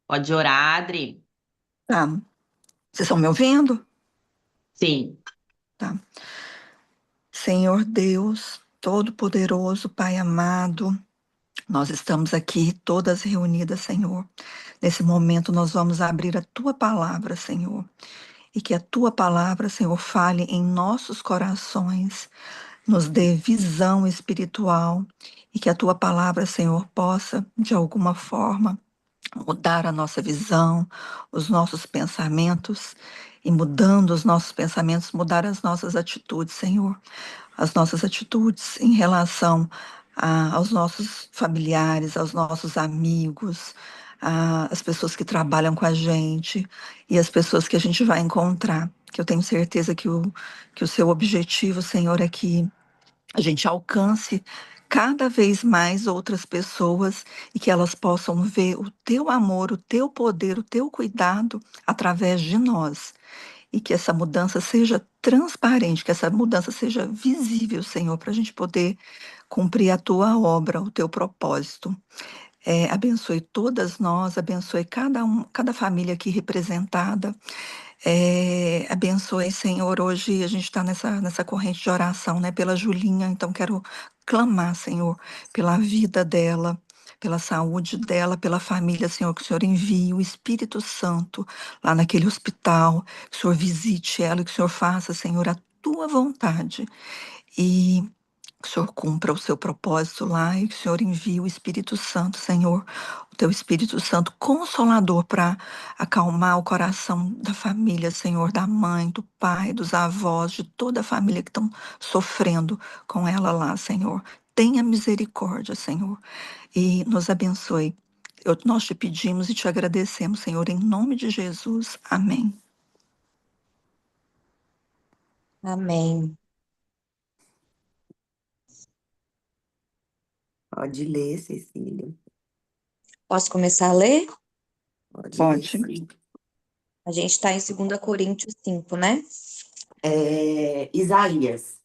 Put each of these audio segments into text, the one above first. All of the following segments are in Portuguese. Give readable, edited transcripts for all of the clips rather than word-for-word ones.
Pode orar, Adri? Tá. Vocês estão me ouvindo? Sim. Tá. Senhor Deus, Todo-Poderoso, Pai amado, nós estamos aqui todas reunidas, Senhor. Nesse momento nós vamos abrir a Tua palavra, Senhor. E que a Tua palavra, Senhor, fale em nossos corações, nos dê visão espiritual. E que a Tua palavra, Senhor, possa, de alguma forma, mudar a nossa visão, os nossos pensamentos. E mudando os nossos pensamentos, mudar as nossas atitudes, Senhor. As nossas atitudes em relação aos nossos familiares, aos nossos amigos, às pessoas que trabalham com a gente e as pessoas que a gente vai encontrar. Que eu tenho certeza que o seu objetivo, Senhor, é que a gente alcance cada vez mais outras pessoas e que elas possam ver o teu amor, o teu poder, o teu cuidado através de nós e que essa mudança seja transparente, que essa mudança seja visível, Senhor, para a gente poder cumprir a tua obra, o teu propósito. Abençoe todas nós, abençoe cada família aqui representada. Abençoe, Senhor. Hoje a gente está nessa corrente de oração, né, pela Julinha, então quero clamar, Senhor, pela vida dela, pela saúde dela, pela família, Senhor, que o Senhor envie o Espírito Santo lá naquele hospital, que o Senhor visite ela, que o Senhor faça, Senhor, a tua vontade. E que o Senhor cumpra o seu propósito lá e que o Senhor envie o Espírito Santo, Senhor, o teu Espírito Santo consolador para acalmar o coração da família, Senhor, da mãe, do pai, dos avós, de toda a família que estão sofrendo com ela lá, Senhor. Tenha misericórdia, Senhor, e nos abençoe. Nós te pedimos e te agradecemos, Senhor, em nome de Jesus. Amém. Amém. Pode ler, Cecília. Posso começar a ler? Pode ler, Pode. sim. A gente está em 2 Coríntios 5, né? Isaías.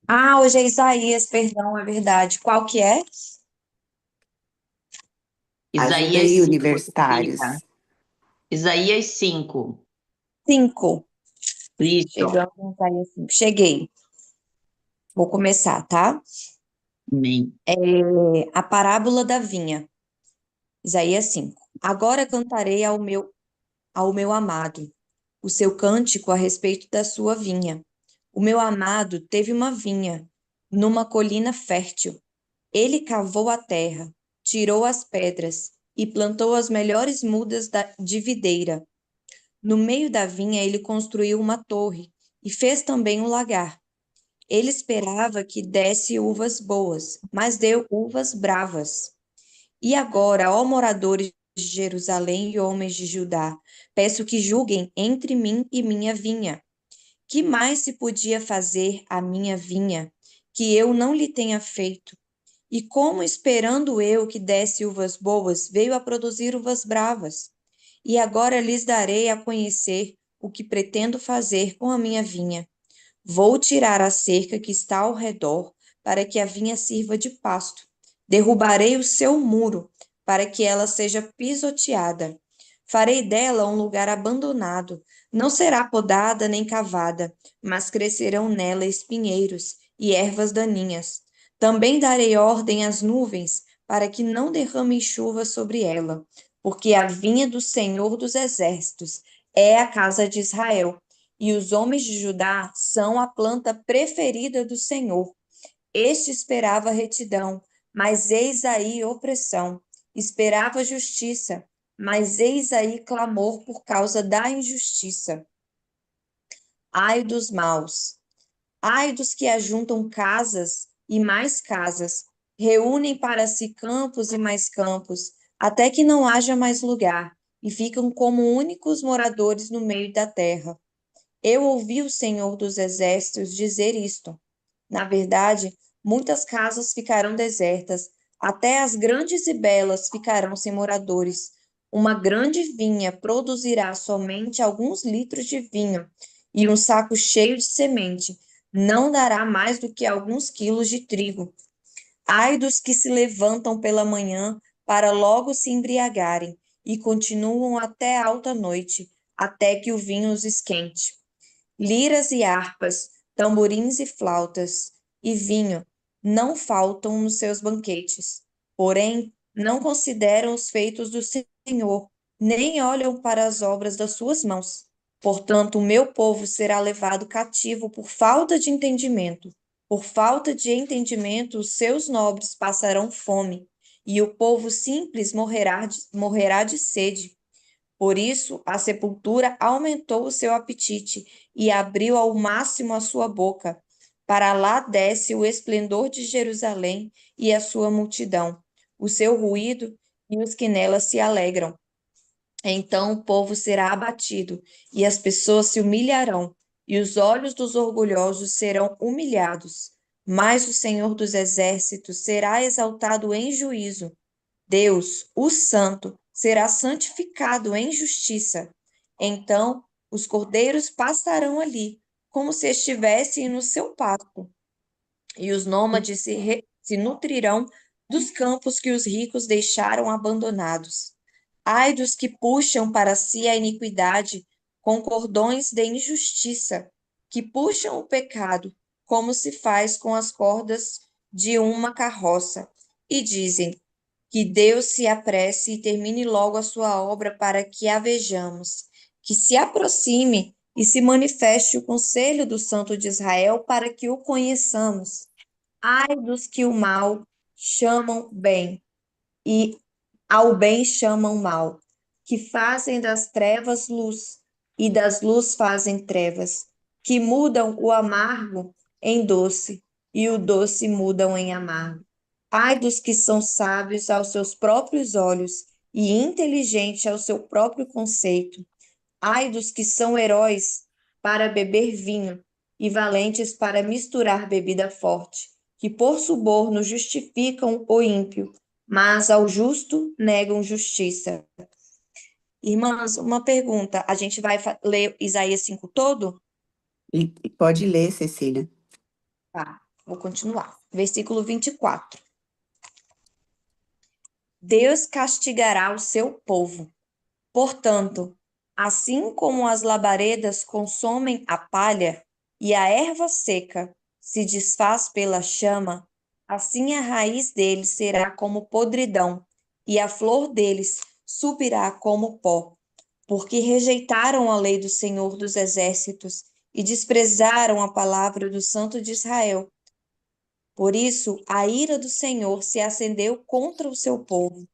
Ah, hoje é Isaías, perdão, é verdade. Qual que é? Ajuda Isaías aí, 5, Cecília. universitários. Isaías 5. 5. Isso. Chegamos em Isaías 5. Cheguei. Vou começar, tá? Amém. A parábola da vinha. Isaías 5. Agora cantarei ao meu amado o seu cântico a respeito da sua vinha. O meu amado teve uma vinha numa colina fértil. Ele cavou a terra, tirou as pedras e plantou as melhores mudas de videira. No meio da vinha, ele construiu uma torre e fez também um lagar. Ele esperava que desse uvas boas, mas deu uvas bravas. E agora, ó moradores de Jerusalém e homens de Judá, peço que julguem entre mim e minha vinha. Que mais se podia fazer à minha vinha, que eu não lhe tenha feito? E como, esperando eu que desse uvas boas, veio a produzir uvas bravas? E agora lhes darei a conhecer o que pretendo fazer com a minha vinha. Vou tirar a cerca que está ao redor, para que a vinha sirva de pasto. Derrubarei o seu muro, para que ela seja pisoteada. Farei dela um lugar abandonado. Não será podada nem cavada, mas crescerão nela espinheiros e ervas daninhas. Também darei ordem às nuvens, para que não derramem chuva sobre ela, porque a vinha do Senhor dos Exércitos é a casa de Israel, e os homens de Judá são a planta preferida do Senhor. Este esperava retidão, mas eis aí opressão. Esperava justiça, mas eis aí clamor por causa da injustiça. Ai dos maus, ai dos que ajuntam casas e mais casas, reúnem para si campos e mais campos, até que não haja mais lugar, e ficam como únicos moradores no meio da terra. Eu ouvi o Senhor dos Exércitos dizer isto. Na verdade, muitas casas ficarão desertas, até as grandes e belas ficarão sem moradores. Uma grande vinha produzirá somente alguns litros de vinho, e um saco cheio de semente não dará mais do que alguns quilos de trigo. Ai dos que se levantam pela manhã para logo se embriagarem e continuam até alta noite, até que o vinho os esquente. Liras e harpas, tamborins e flautas, e vinho não faltam nos seus banquetes. Porém, não consideram os feitos do Senhor, nem olham para as obras das suas mãos. Portanto, o meu povo será levado cativo por falta de entendimento. Por falta de entendimento, os seus nobres passarão fome, e o povo simples morrerá de sede. Por isso, a sepultura aumentou o seu apetite e abriu ao máximo a sua boca. Para lá desce o esplendor de Jerusalém e a sua multidão, o seu ruído e os que nela se alegram. Então o povo será abatido e as pessoas se humilharão, e os olhos dos orgulhosos serão humilhados. Mas o Senhor dos exércitos será exaltado em juízo. Deus, o Santo, será santificado em justiça. Então os cordeiros passarão ali, como se estivessem no seu pasto, e os nômades se nutrirão dos campos que os ricos deixaram abandonados. Ai dos que puxam para si a iniquidade com cordões de injustiça, que puxam o pecado, como se faz com as cordas de uma carroça, e dizem: que Deus se apresse e termine logo a sua obra para que a vejamos, que se aproxime e se manifeste o conselho do Santo de Israel para que o conheçamos. Ai dos que o mal chamam bem e ao bem chamam mal, que fazem das trevas luz e das luz fazem trevas, que mudam o amargo em doce e o doce mudam em amargo. Ai dos que são sábios aos seus próprios olhos e inteligentes ao seu próprio conceito. Ai dos que são heróis para beber vinho e valentes para misturar bebida forte, que por suborno justificam o ímpio, mas ao justo negam justiça. Irmãs, uma pergunta. A gente vai ler Isaías 5 todo? E pode ler, Cecília. Tá, vou continuar. Versículo 24. Deus castigará o seu povo. Portanto, assim como as labaredas consomem a palha e a erva seca se desfaz pela chama, assim a raiz deles será como podridão e a flor deles subirá como pó, porque rejeitaram a lei do Senhor dos Exércitos e desprezaram a palavra do Santo de Israel. Por isso, a ira do Senhor se acendeu contra o seu povo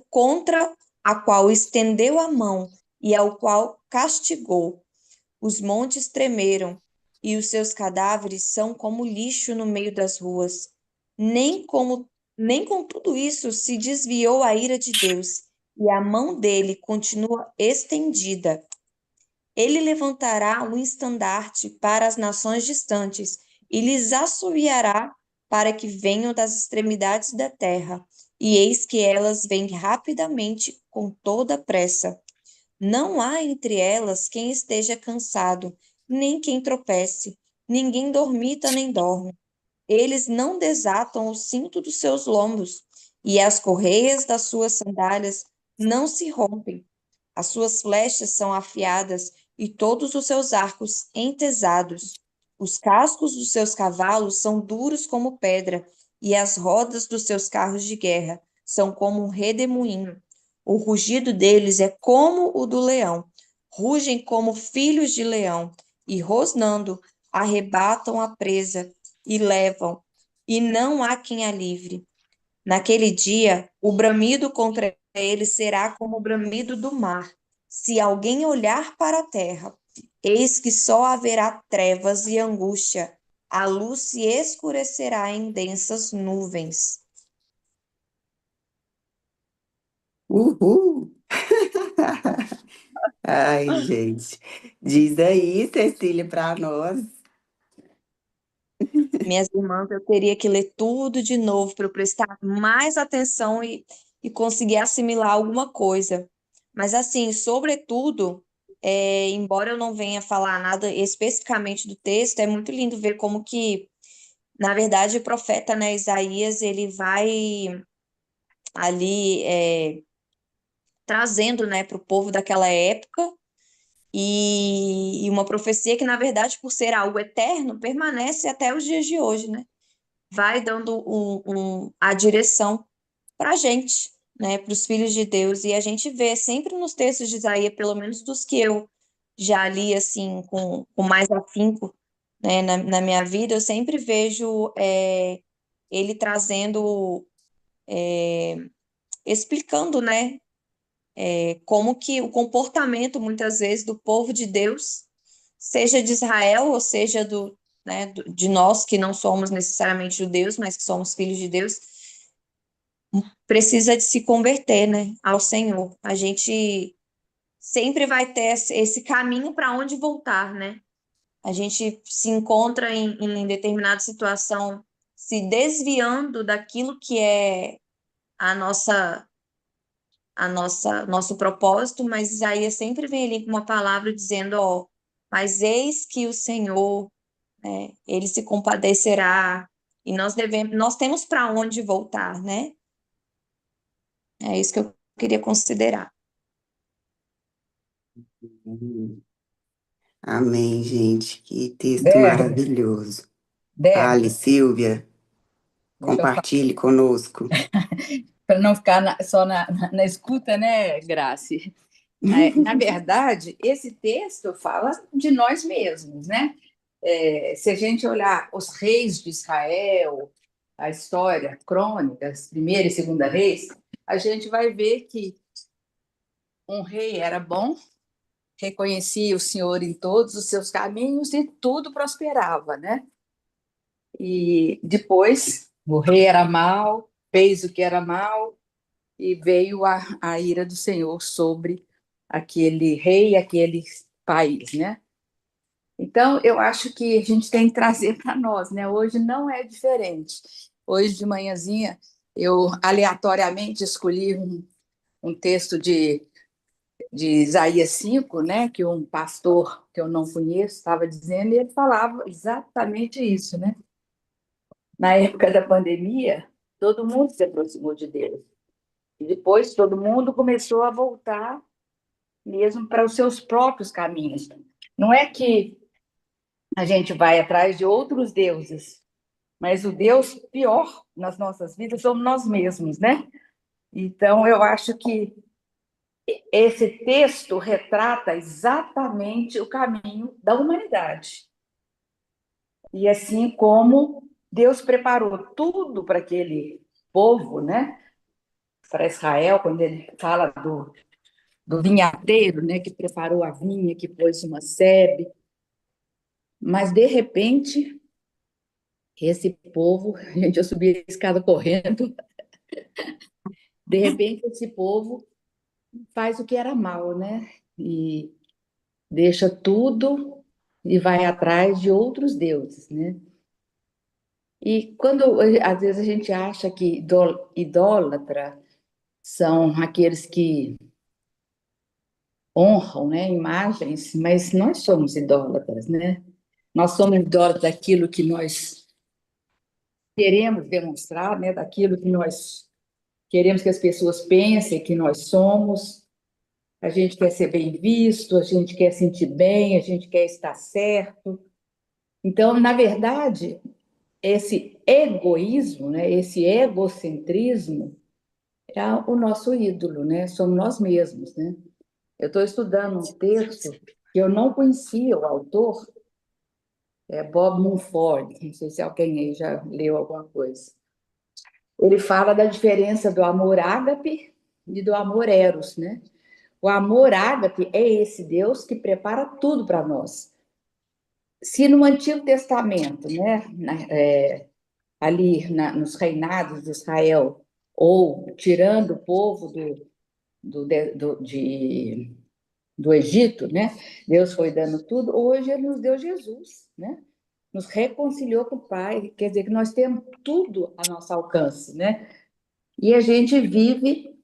contra a qual estendeu a mão e ao qual castigou. Os montes tremeram, e os seus cadáveres são como lixo no meio das ruas. Nem com tudo isso se desviou a ira de Deus, e a mão dele continua estendida. Ele levantará um estandarte para as nações distantes e lhes assoviará para que venham das extremidades da terra. E eis que elas vêm rapidamente com toda pressa. Não há entre elas quem esteja cansado, nem quem tropece. Ninguém dormita nem dorme. Eles não desatam o cinto dos seus lombos, e as correias das suas sandálias não se rompem. As suas flechas são afiadas e todos os seus arcos entesados. Os cascos dos seus cavalos são duros como pedra, e as rodas dos seus carros de guerra são como um redemoinho. O rugido deles é como o do leão. Rugem como filhos de leão, e rosnando arrebatam a presa e levam, e não há quem a livre. Naquele dia, o bramido contra ele será como o bramido do mar. Se alguém olhar para a terra, eis que só haverá trevas e angústia. A luz se escurecerá em densas nuvens. Uhul! Ai, gente. Diz aí, Cecília, para nós. Minhas irmãs, eu teria que ler tudo de novo para eu prestar mais atenção e conseguir assimilar alguma coisa. Mas, assim, sobretudo, embora eu não venha falar nada especificamente do texto, é muito lindo ver como que, na verdade, o profeta, né, Isaías, ele vai ali trazendo, né, para o povo daquela época, e uma profecia que, na verdade, por ser algo eterno, permanece até os dias de hoje, né? Vai dando a direção para a gente, né, para os filhos de Deus. E a gente vê sempre nos textos de Isaías, pelo menos dos que eu já li assim com mais afinco, né, na minha vida, eu sempre vejo ele trazendo, explicando, né, como que o comportamento, muitas vezes, do povo de Deus, seja de Israel, ou seja de nós que não somos necessariamente judeus, mas que somos filhos de Deus, precisa de se converter, né, ao Senhor. A gente sempre vai ter esse caminho para onde voltar, né? A gente se encontra em determinada situação se desviando daquilo que é a nosso propósito, mas Isaías sempre vem ali com uma palavra dizendo, ó, mas eis que o Senhor, né, ele se compadecerá, e nós temos para onde voltar, né? É isso que eu queria considerar. Amém, gente. Que texto Débora, maravilhoso. Débora, Fale, Silvia, deixa eu falar, compartilhe conosco. para não ficar só na escuta, né, Grace? Na verdade, esse texto fala de nós mesmos, né? Se a gente olhar os reis de Israel, a história, crônicas, primeira e segunda reis, a gente vai ver que um rei era bom, reconhecia o Senhor em todos os seus caminhos e tudo prosperava, né? E depois o rei era mau, fez o que era mau e veio a ira do Senhor sobre aquele rei e aquele país, né? Então, eu acho que a gente tem que trazer para nós, né? Hoje não é diferente. Hoje de manhãzinha, eu aleatoriamente escolhi um texto de Isaías 5, né? Que um pastor que eu não conheço estava dizendo, e ele falava exatamente isso, né? Na época da pandemia, todo mundo se aproximou de Deus. E depois todo mundo começou a voltar mesmo para os seus próprios caminhos. Não é que a gente vai atrás de outros deuses, mas o Deus pior nas nossas vidas somos nós mesmos, né? Então, eu acho que esse texto retrata exatamente o caminho da humanidade. E assim como Deus preparou tudo para aquele povo, né? Para Israel, quando ele fala do vinhadeiro, né, que preparou a vinha, que pôs uma sebe, mas de repente esse povo, gente, eu subi a escada correndo, de repente esse povo faz o que era mal, né? E deixa tudo e vai atrás de outros deuses, né? E quando às vezes a gente acha que idólatra são aqueles que honram, né, imagens, mas nós somos idólatras, né? Nós somos idólatras daquilo que nós queremos demonstrar, né, daquilo que nós queremos que as pessoas pensem que nós somos. A gente quer ser bem visto, a gente quer sentir bem, a gente quer estar certo. Então, na verdade, esse egoísmo, né, esse egocentrismo é o nosso ídolo, né? Somos nós mesmos, né? Eu estou estudando um texto que eu não conhecia o autor, é Bob Mumford, não sei se alguém aí já leu alguma coisa. Ele fala da diferença do amor ágape e do amor eros, né? O amor ágape é esse Deus que prepara tudo para nós. Se no Antigo Testamento, né, nos reinados de Israel, ou tirando o povo do Egito, né, Deus foi dando tudo, hoje ele nos deu Jesus, né? Nos reconciliou com o Pai, quer dizer que nós temos tudo a nosso alcance, né? E a gente vive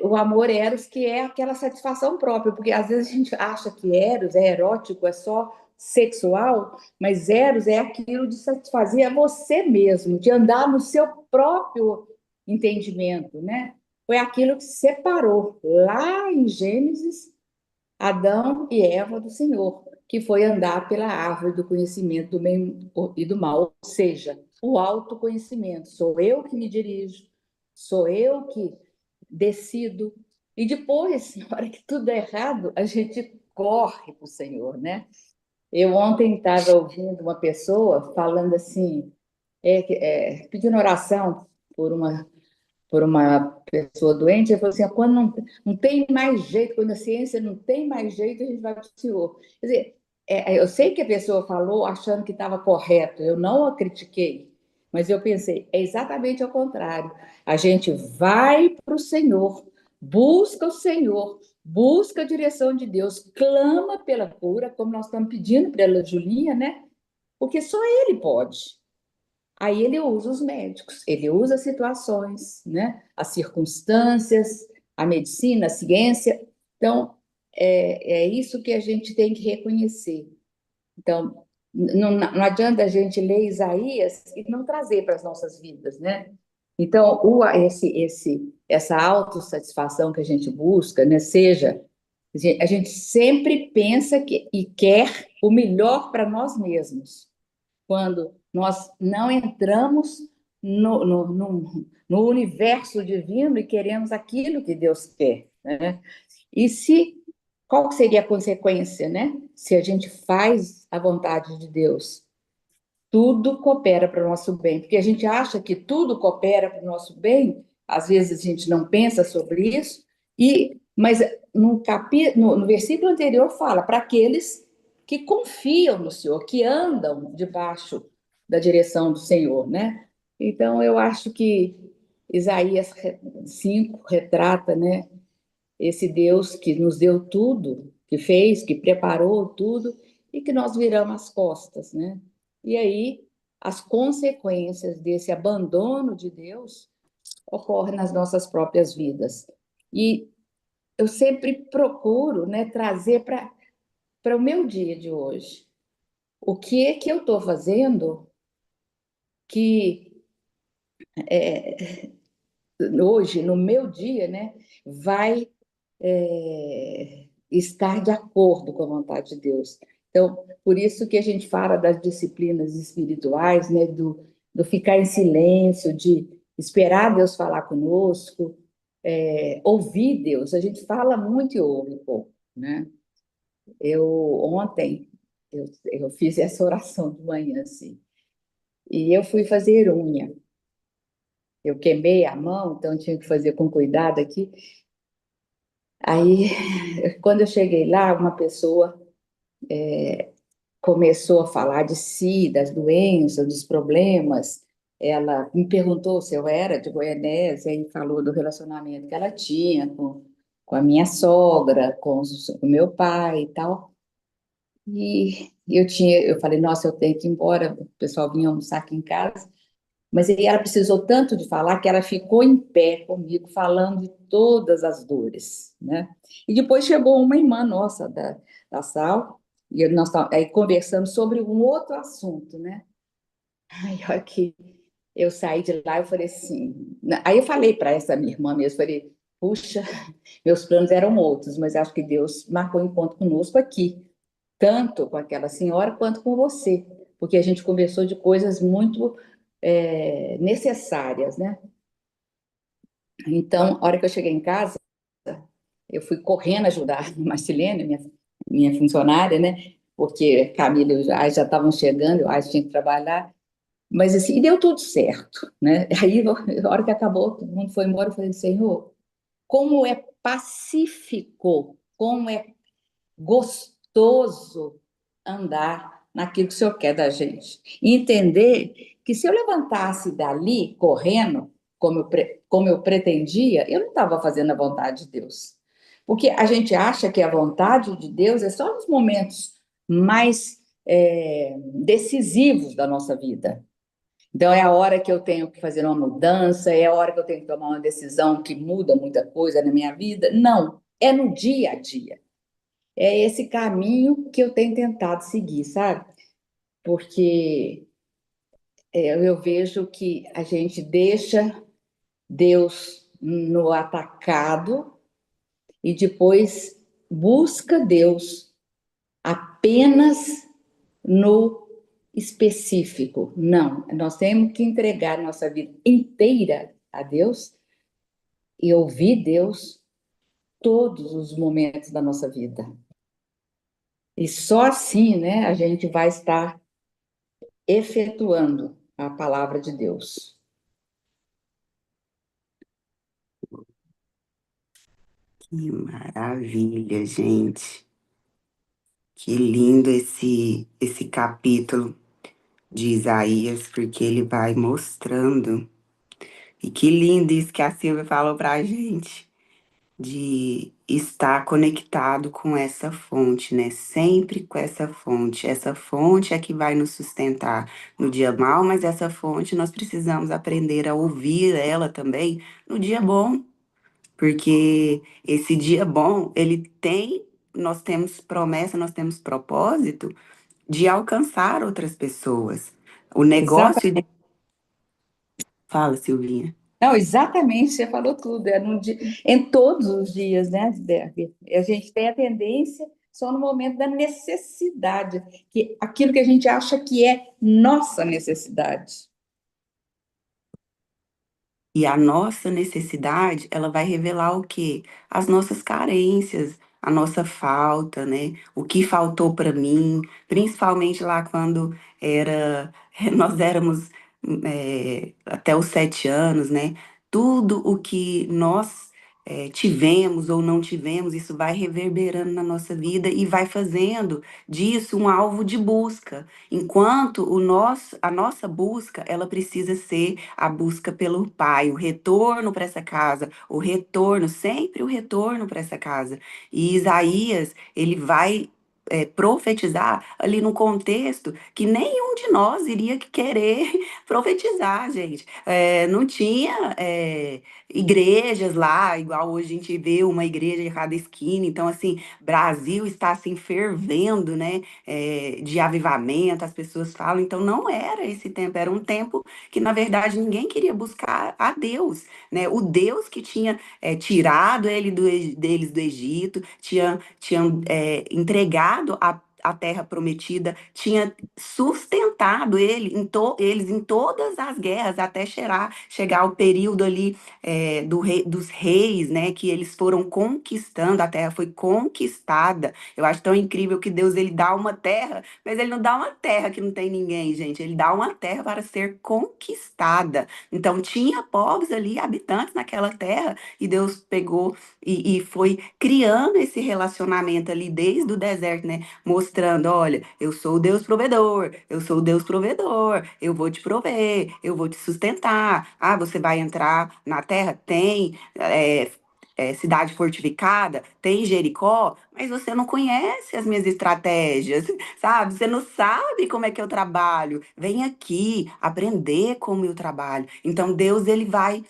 o amor eros, que é aquela satisfação própria, porque às vezes a gente acha que eros é erótico, é só sexual, mas eros é aquilo de satisfazer a você mesmo, de andar no seu próprio entendimento, né? foi aquilo que separou, lá em Gênesis, Adão e Eva do Senhor, que foi andar pela árvore do conhecimento do bem e do mal, ou seja, o autoconhecimento. Sou eu que me dirijo, sou eu que decido. E depois, na hora que tudo é errado, a gente corre para o Senhor, né? Eu ontem estava ouvindo uma pessoa falando assim, pedindo oração por uma pessoa doente, ele falou assim, quando não tem mais jeito, quando a ciência não tem mais jeito, a gente vai para o Senhor. Quer dizer, eu sei que a pessoa falou achando que estava correto, eu não a critiquei, mas eu pensei, é exatamente ao contrário. A gente vai para o Senhor, busca o Senhor, busca a direção de Deus, clama pela cura, como nós estamos pedindo pela Julinha, né? Porque só Ele pode. Aí ele usa os médicos, ele usa as situações, né? As circunstâncias, a medicina, a ciência. Então, é isso que a gente tem que reconhecer. Então, não adianta a gente ler Isaías e não trazer para as nossas vidas, né? Então, essa autossatisfação que a gente busca, né? Seja, a gente sempre pensa e quer o melhor para nós mesmos quando nós não entramos no universo divino e queremos aquilo que Deus quer, né? E qual seria a consequência, né? Se a gente faz a vontade de Deus, tudo coopera para o nosso bem, porque a gente acha que tudo coopera para o nosso bem, às vezes a gente não pensa sobre isso, mas no versículo anterior fala para aqueles que confiam no Senhor, que andam debaixo da direção do Senhor, né? Então, eu acho que Isaías 5 retrata, né, esse Deus que nos deu tudo, que fez, que preparou tudo, e que nós viramos as costas, né? E aí, as consequências desse abandono de Deus ocorrem nas nossas próprias vidas. E eu sempre procuro, né, trazer para o meu dia de hoje. O que é que eu estou fazendo que hoje, no meu dia, né, vai estar de acordo com a vontade de Deus. Então, por isso que a gente fala das disciplinas espirituais, né, do ficar em silêncio, de esperar Deus falar conosco, ouvir Deus. A gente fala muito e ouve pouco, né? Ontem, eu fiz essa oração de manhã, assim, e eu fui fazer unha. Eu queimei a mão, então tinha que fazer com cuidado aqui. Aí, quando eu cheguei lá, uma pessoa começou a falar de si, das doenças, dos problemas. Ela me perguntou se eu era de Goianésia e falou do relacionamento que ela tinha com a minha sogra, com o meu pai e tal. E eu falei, nossa, eu tenho que ir embora, o pessoal vinha almoçar aqui em casa. Mas aí ela precisou tanto de falar que ela ficou em pé comigo, falando de todas as dores, né? E depois chegou uma irmã nossa da sala, e nós aí conversamos sobre um outro assunto, né? Aí, olha que eu saí de lá, eu falei assim... Aí eu falei para essa minha irmã mesmo, falei, puxa, meus planos eram outros, mas acho que Deus marcou um encontro conosco aqui, tanto com aquela senhora quanto com você, porque a gente conversou de coisas muito necessárias, né? Então, a hora que eu cheguei em casa, eu fui correndo ajudar a Marcilene, minha funcionária, né? Porque Camila e o Jai já estavam chegando, eu acho que tinha que trabalhar, mas assim, e deu tudo certo, né? Aí, a hora que acabou, todo mundo foi embora, eu falei, Senhor, como é pacífico, como é gostoso andar naquilo que o Senhor quer da gente. E entender que se eu levantasse dali correndo, como eu pretendia, eu não estava fazendo a vontade de Deus. Porque a gente acha que a vontade de Deus é só nos momentos mais decisivos da nossa vida. Então, é a hora que eu tenho que fazer uma mudança, é a hora que eu tenho que tomar uma decisão que muda muita coisa na minha vida. Não, é no dia a dia. É esse caminho que eu tenho tentado seguir, sabe? Porque eu vejo que a gente deixa Deus no atacado e depois busca Deus apenas no específico. Não, nós temos que entregar nossa vida inteira a Deus e ouvir Deus todos os momentos da nossa vida. E só assim, né, a gente vai estar efetuando a palavra de Deus. Que maravilha, gente. Que lindo esse capítulo de Isaías, porque ele vai mostrando. E que lindo isso que a Silvia falou pra gente, de estar conectado com essa fonte, né? Sempre com essa fonte. Essa fonte é que vai nos sustentar no dia mal, mas essa fonte nós precisamos aprender a ouvir ela também no dia bom, porque esse dia bom, nós temos promessa, nós temos propósito de alcançar outras pessoas. O negócio de... Fala, Silvinha. Não, exatamente, você falou tudo. É em todos os dias, né, Berg? A gente tem a tendência só no momento da necessidade, que aquilo que a gente acha que é nossa necessidade. E a nossa necessidade, ela vai revelar o quê? As nossas carências, a nossa falta, né? O que faltou para mim, principalmente lá quando era, nós éramos até os 7 anos, né? Tudo o que nós tivemos ou não tivemos, isso vai reverberando na nossa vida e vai fazendo disso um alvo de busca. Enquanto a nossa busca, ela precisa ser a busca pelo Pai, o retorno para essa casa, o retorno, sempre o retorno para essa casa. E Isaías, ele vai profetizar ali no contexto que nenhum de nós iria querer profetizar, gente. Não tinha igrejas lá, igual hoje a gente vê uma igreja em cada esquina. Então, assim, Brasil está assim fervendo, né? De avivamento, as pessoas falam. Então, não era esse tempo, era um tempo que, na verdade, ninguém queria buscar a Deus, né? O Deus que tinha tirado deles do Egito, tinha entregado a terra prometida, tinha sustentado eles em todas as guerras, até chegar ao período ali dos reis, né? Que eles foram conquistando, a terra foi conquistada. Eu acho tão incrível que Deus ele dá uma terra, mas ele não dá uma terra que não tem ninguém, gente. Ele dá uma terra para ser conquistada. Então tinha povos ali, habitantes naquela terra, e Deus pegou e foi criando esse relacionamento ali desde o deserto, né? Mostrando, olha, eu sou o Deus provedor, eu sou o Deus provedor, eu vou te prover, eu vou te sustentar. Ah, você vai entrar na terra? Tem cidade fortificada, tem Jericó, mas você não conhece as minhas estratégias, sabe? Você não sabe como é que eu trabalho. Vem aqui aprender como eu trabalho. Então, Deus, ele vai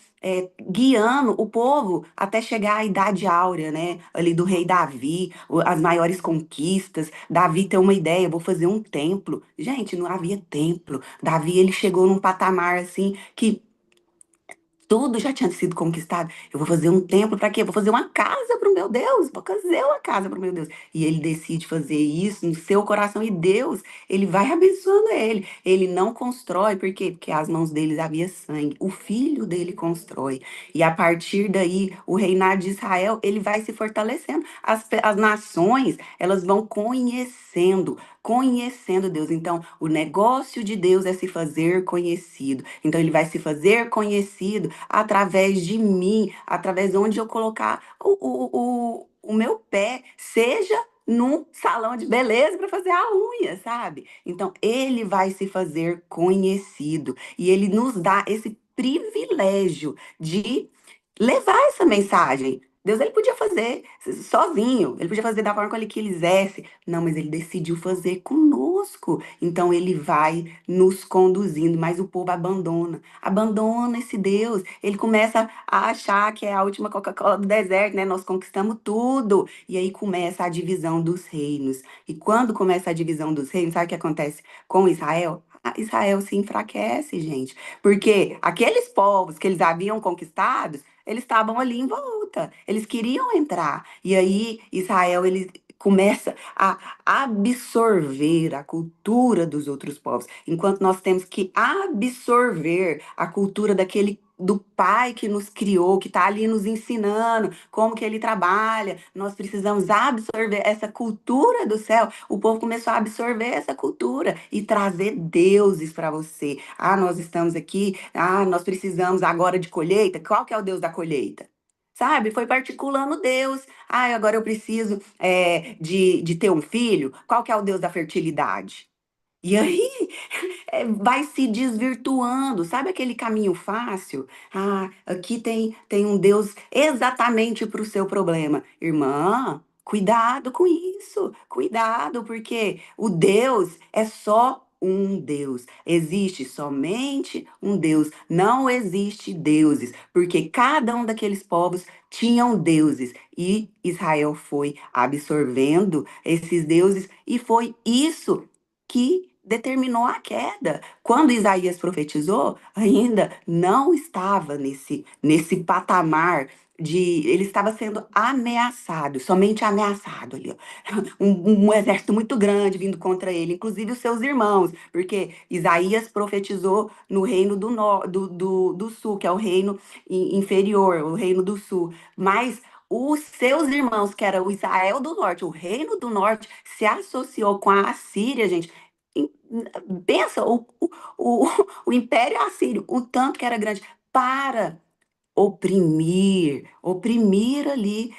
guiando o povo até chegar à Idade Áurea, né? Ali do rei Davi, as maiores conquistas. Davi tem uma ideia, vou fazer um templo. Gente, não havia templo. Davi, ele chegou num patamar assim que tudo já tinha sido conquistado. Eu vou fazer um templo para quê? Eu vou fazer uma casa para o meu Deus. Vou fazer uma casa para o meu Deus. E ele decide fazer isso no seu coração. E Deus, ele vai abençoando ele. Ele não constrói, por quê? Porque as mãos deles havia sangue. O filho dele constrói. E a partir daí, o reinado de Israel, ele vai se fortalecendo. As nações, elas vão conhecendo Deus. Então, o negócio de Deus é se fazer conhecido. Então, ele vai se fazer conhecido através de mim, através de onde eu colocar o meu pé, seja num salão de beleza para fazer a unha, sabe? Então, ele vai se fazer conhecido e ele nos dá esse privilégio de levar essa mensagem. Deus ele podia fazer sozinho, ele podia fazer da forma como ele quisesse. Não, mas ele decidiu fazer conosco. Então ele vai nos conduzindo, mas o povo abandona esse Deus. Ele começa a achar que é a última Coca-Cola do deserto, né? Nós conquistamos tudo. E aí começa a divisão dos reinos. E quando começa a divisão dos reinos, sabe o que acontece com Israel? Israel se enfraquece, gente. Porque aqueles povos que eles haviam conquistado, eles estavam ali em volta, eles queriam entrar. E aí Israel, ele começa a absorver a cultura dos outros povos, enquanto nós temos que absorver a cultura daquele do pai que nos criou, que está ali nos ensinando como que ele trabalha. Nós precisamos absorver essa cultura do céu. O povo começou a absorver essa cultura e trazer deuses para você. Ah, nós estamos aqui. Ah, nós precisamos agora de colheita. Qual que é o Deus da colheita? Sabe? Foi particulando Deus. Ah, agora eu preciso de ter um filho. Qual que é o Deus da fertilidade? E aí vai se desvirtuando, sabe aquele caminho fácil? Ah, aqui tem um Deus exatamente para o seu problema. Irmã, cuidado com isso, cuidado, porque o Deus é só um Deus. Existe somente um Deus. Não existe deuses, porque cada um daqueles povos tinham deuses e Israel foi absorvendo esses deuses e foi isso que determinou a queda. Quando Isaías profetizou, ainda não estava nesse patamar ele estava sendo ameaçado, somente ameaçado ali, ó. Um exército muito grande vindo contra ele, inclusive os seus irmãos, porque Isaías profetizou no reino do sul, que é o reino inferior, o reino do sul, mas os seus irmãos, que era o Israel do norte, o reino do norte, se associou com a Assíria, gente. Em- Pensa, o, o Império Assírio, o tanto que era grande, para oprimir ali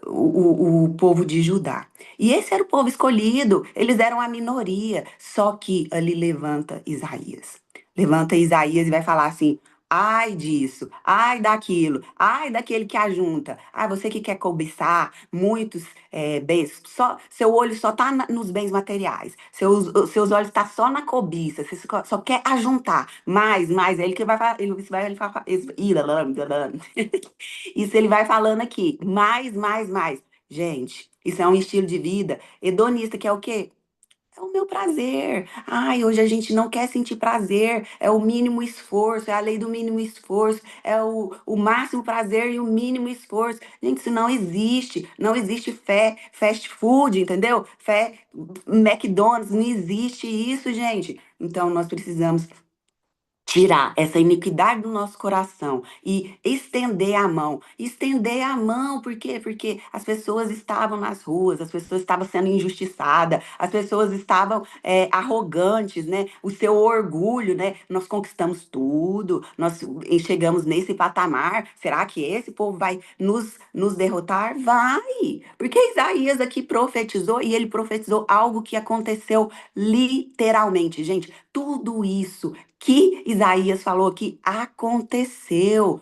o povo de Judá. E esse era o povo escolhido, eles eram a minoria, só que ali levanta Isaías. Levanta Isaías e vai falar assim: ai disso, ai daquilo, ai daquele que ajunta. Ah, você que quer cobiçar muitos bens, seu olho só está nos bens materiais, seus olhos estão só na cobiça, você só quer ajuntar mais. É ele que vai falar, ele fala, isso ele vai falando aqui, mais. Gente, isso é um estilo de vida hedonista, que é o quê? É o meu prazer. Ai, hoje a gente não quer sentir prazer. É o mínimo esforço, é a lei do mínimo esforço, é o máximo prazer e o mínimo esforço. Gente, isso não existe. Não existe fé, fast food, entendeu? Fé, McDonald's, não existe isso, gente. Então, nós precisamos tirar essa iniquidade do nosso coração e estender a mão. Estender a mão, por quê? Porque as pessoas estavam nas ruas, as pessoas estavam sendo injustiçadas, as pessoas estavam arrogantes, né? O seu orgulho, né? Nós conquistamos tudo, nós chegamos nesse patamar. Será que esse povo vai nos derrotar? Vai! Porque Isaías aqui profetizou e ele profetizou algo que aconteceu literalmente. Gente, tudo isso que Isaías falou que aconteceu.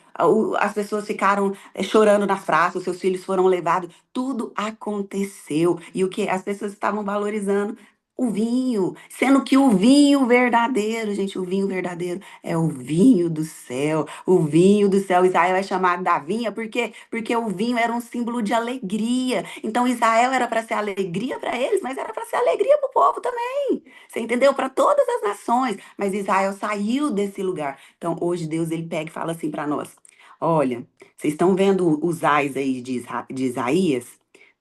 As pessoas ficaram chorando nas praças, os seus filhos foram levados, tudo aconteceu. E o que as pessoas estavam valorizando? O vinho, sendo que o vinho verdadeiro, gente, o vinho verdadeiro é o vinho do céu. O vinho do céu, Israel é chamado da vinha, por quê? Porque o vinho era um símbolo de alegria. Então Israel era para ser alegria para eles, mas era para ser alegria para o povo também. Você entendeu? Para todas as nações. Mas Israel saiu desse lugar. Então, hoje, Deus ele pega e fala assim para nós: olha, vocês estão vendo os ais aí de Isaías?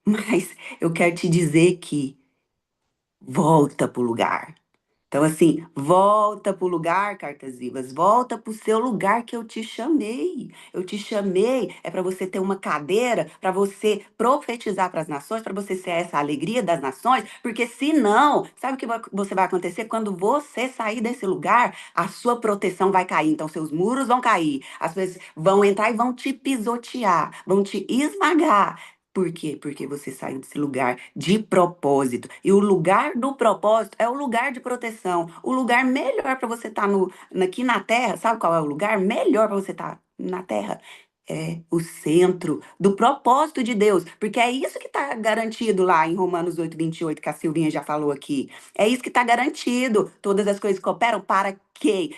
Mas eu quero te dizer que volta para o lugar. Então, assim, volta para o lugar, cartas vivas, volta para o seu lugar que eu te chamei. Eu te chamei é para você ter uma cadeira, para você profetizar para as nações, para você ser essa alegria das nações, porque senão, sabe o que você vai acontecer? Quando você sair desse lugar, a sua proteção vai cair, então seus muros vão cair, as pessoas vão entrar e vão te pisotear, vão te esmagar. Por quê? Porque você saiu desse lugar de propósito. E o lugar do propósito é o lugar de proteção. O lugar melhor para você estar aqui na Terra, sabe qual é o lugar melhor para você estar na Terra? É o centro do propósito de Deus. Porque é isso que está garantido lá em Romanos 8:28, que a Silvinha já falou aqui. É isso que está garantido. Todas as coisas cooperam para quê?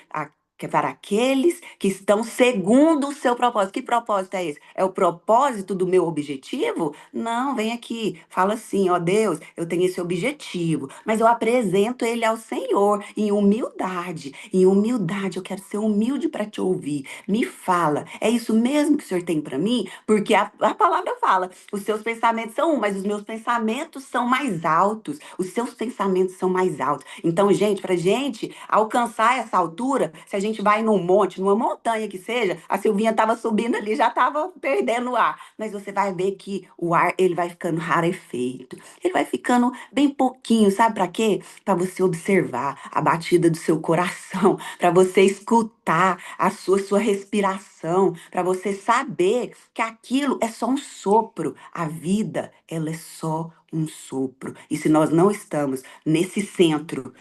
que é para aqueles que estão segundo o seu propósito. Que propósito é esse? É o propósito do meu objetivo? Não, vem aqui, fala assim, ó Deus, eu tenho esse objetivo, mas eu apresento ele ao Senhor em humildade. Em humildade, eu quero ser humilde para te ouvir. Me fala, é isso mesmo que o Senhor tem para mim? Porque a palavra fala, os seus pensamentos são um, mas os meus pensamentos são mais altos. Os seus pensamentos são mais altos. Então, gente, para gente alcançar essa altura, se a gente vai num monte, numa montanha que seja, a Silvinha estava subindo ali, já estava perdendo o ar. Mas você vai ver que o ar, ele vai ficando rarefeito. Ele vai ficando bem pouquinho, sabe para quê? Para você observar a batida do seu coração, para você escutar a sua respiração, para você saber que aquilo é só um sopro. A vida, ela é só um sopro. E se nós não estamos nesse centro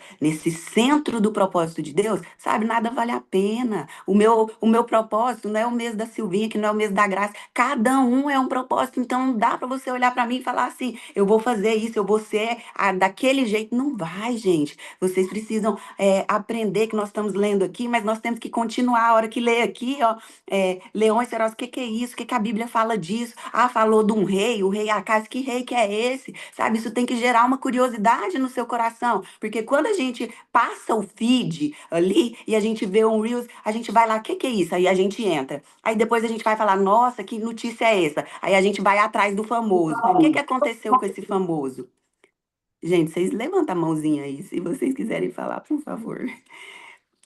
do propósito de Deus, sabe, nada vale a pena. O meu propósito não é o mesmo da Silvinha, que não é o mesmo da Graça. Cada um é um propósito. Então não dá para você olhar para mim e falar assim, eu vou fazer isso, eu vou ser daquele jeito. Não vai, gente. Vocês precisam aprender que nós estamos lendo aqui, mas nós temos que continuar. A hora que lê aqui, ó, Leões Ferozes, o que que é isso? O que que a Bíblia fala disso? Ah, falou de um rei, o rei Acaz, que rei que é esse? Sabe, isso tem que gerar uma curiosidade no seu coração, porque quando a gente passa o feed ali e a gente vê um Reels, a gente vai lá, o que que é isso? Aí a gente entra. Aí depois a gente vai falar, nossa, que notícia é essa? Aí a gente vai atrás do famoso. O que que aconteceu com esse famoso? Gente, vocês levantam a mãozinha aí, se vocês quiserem falar, por favor.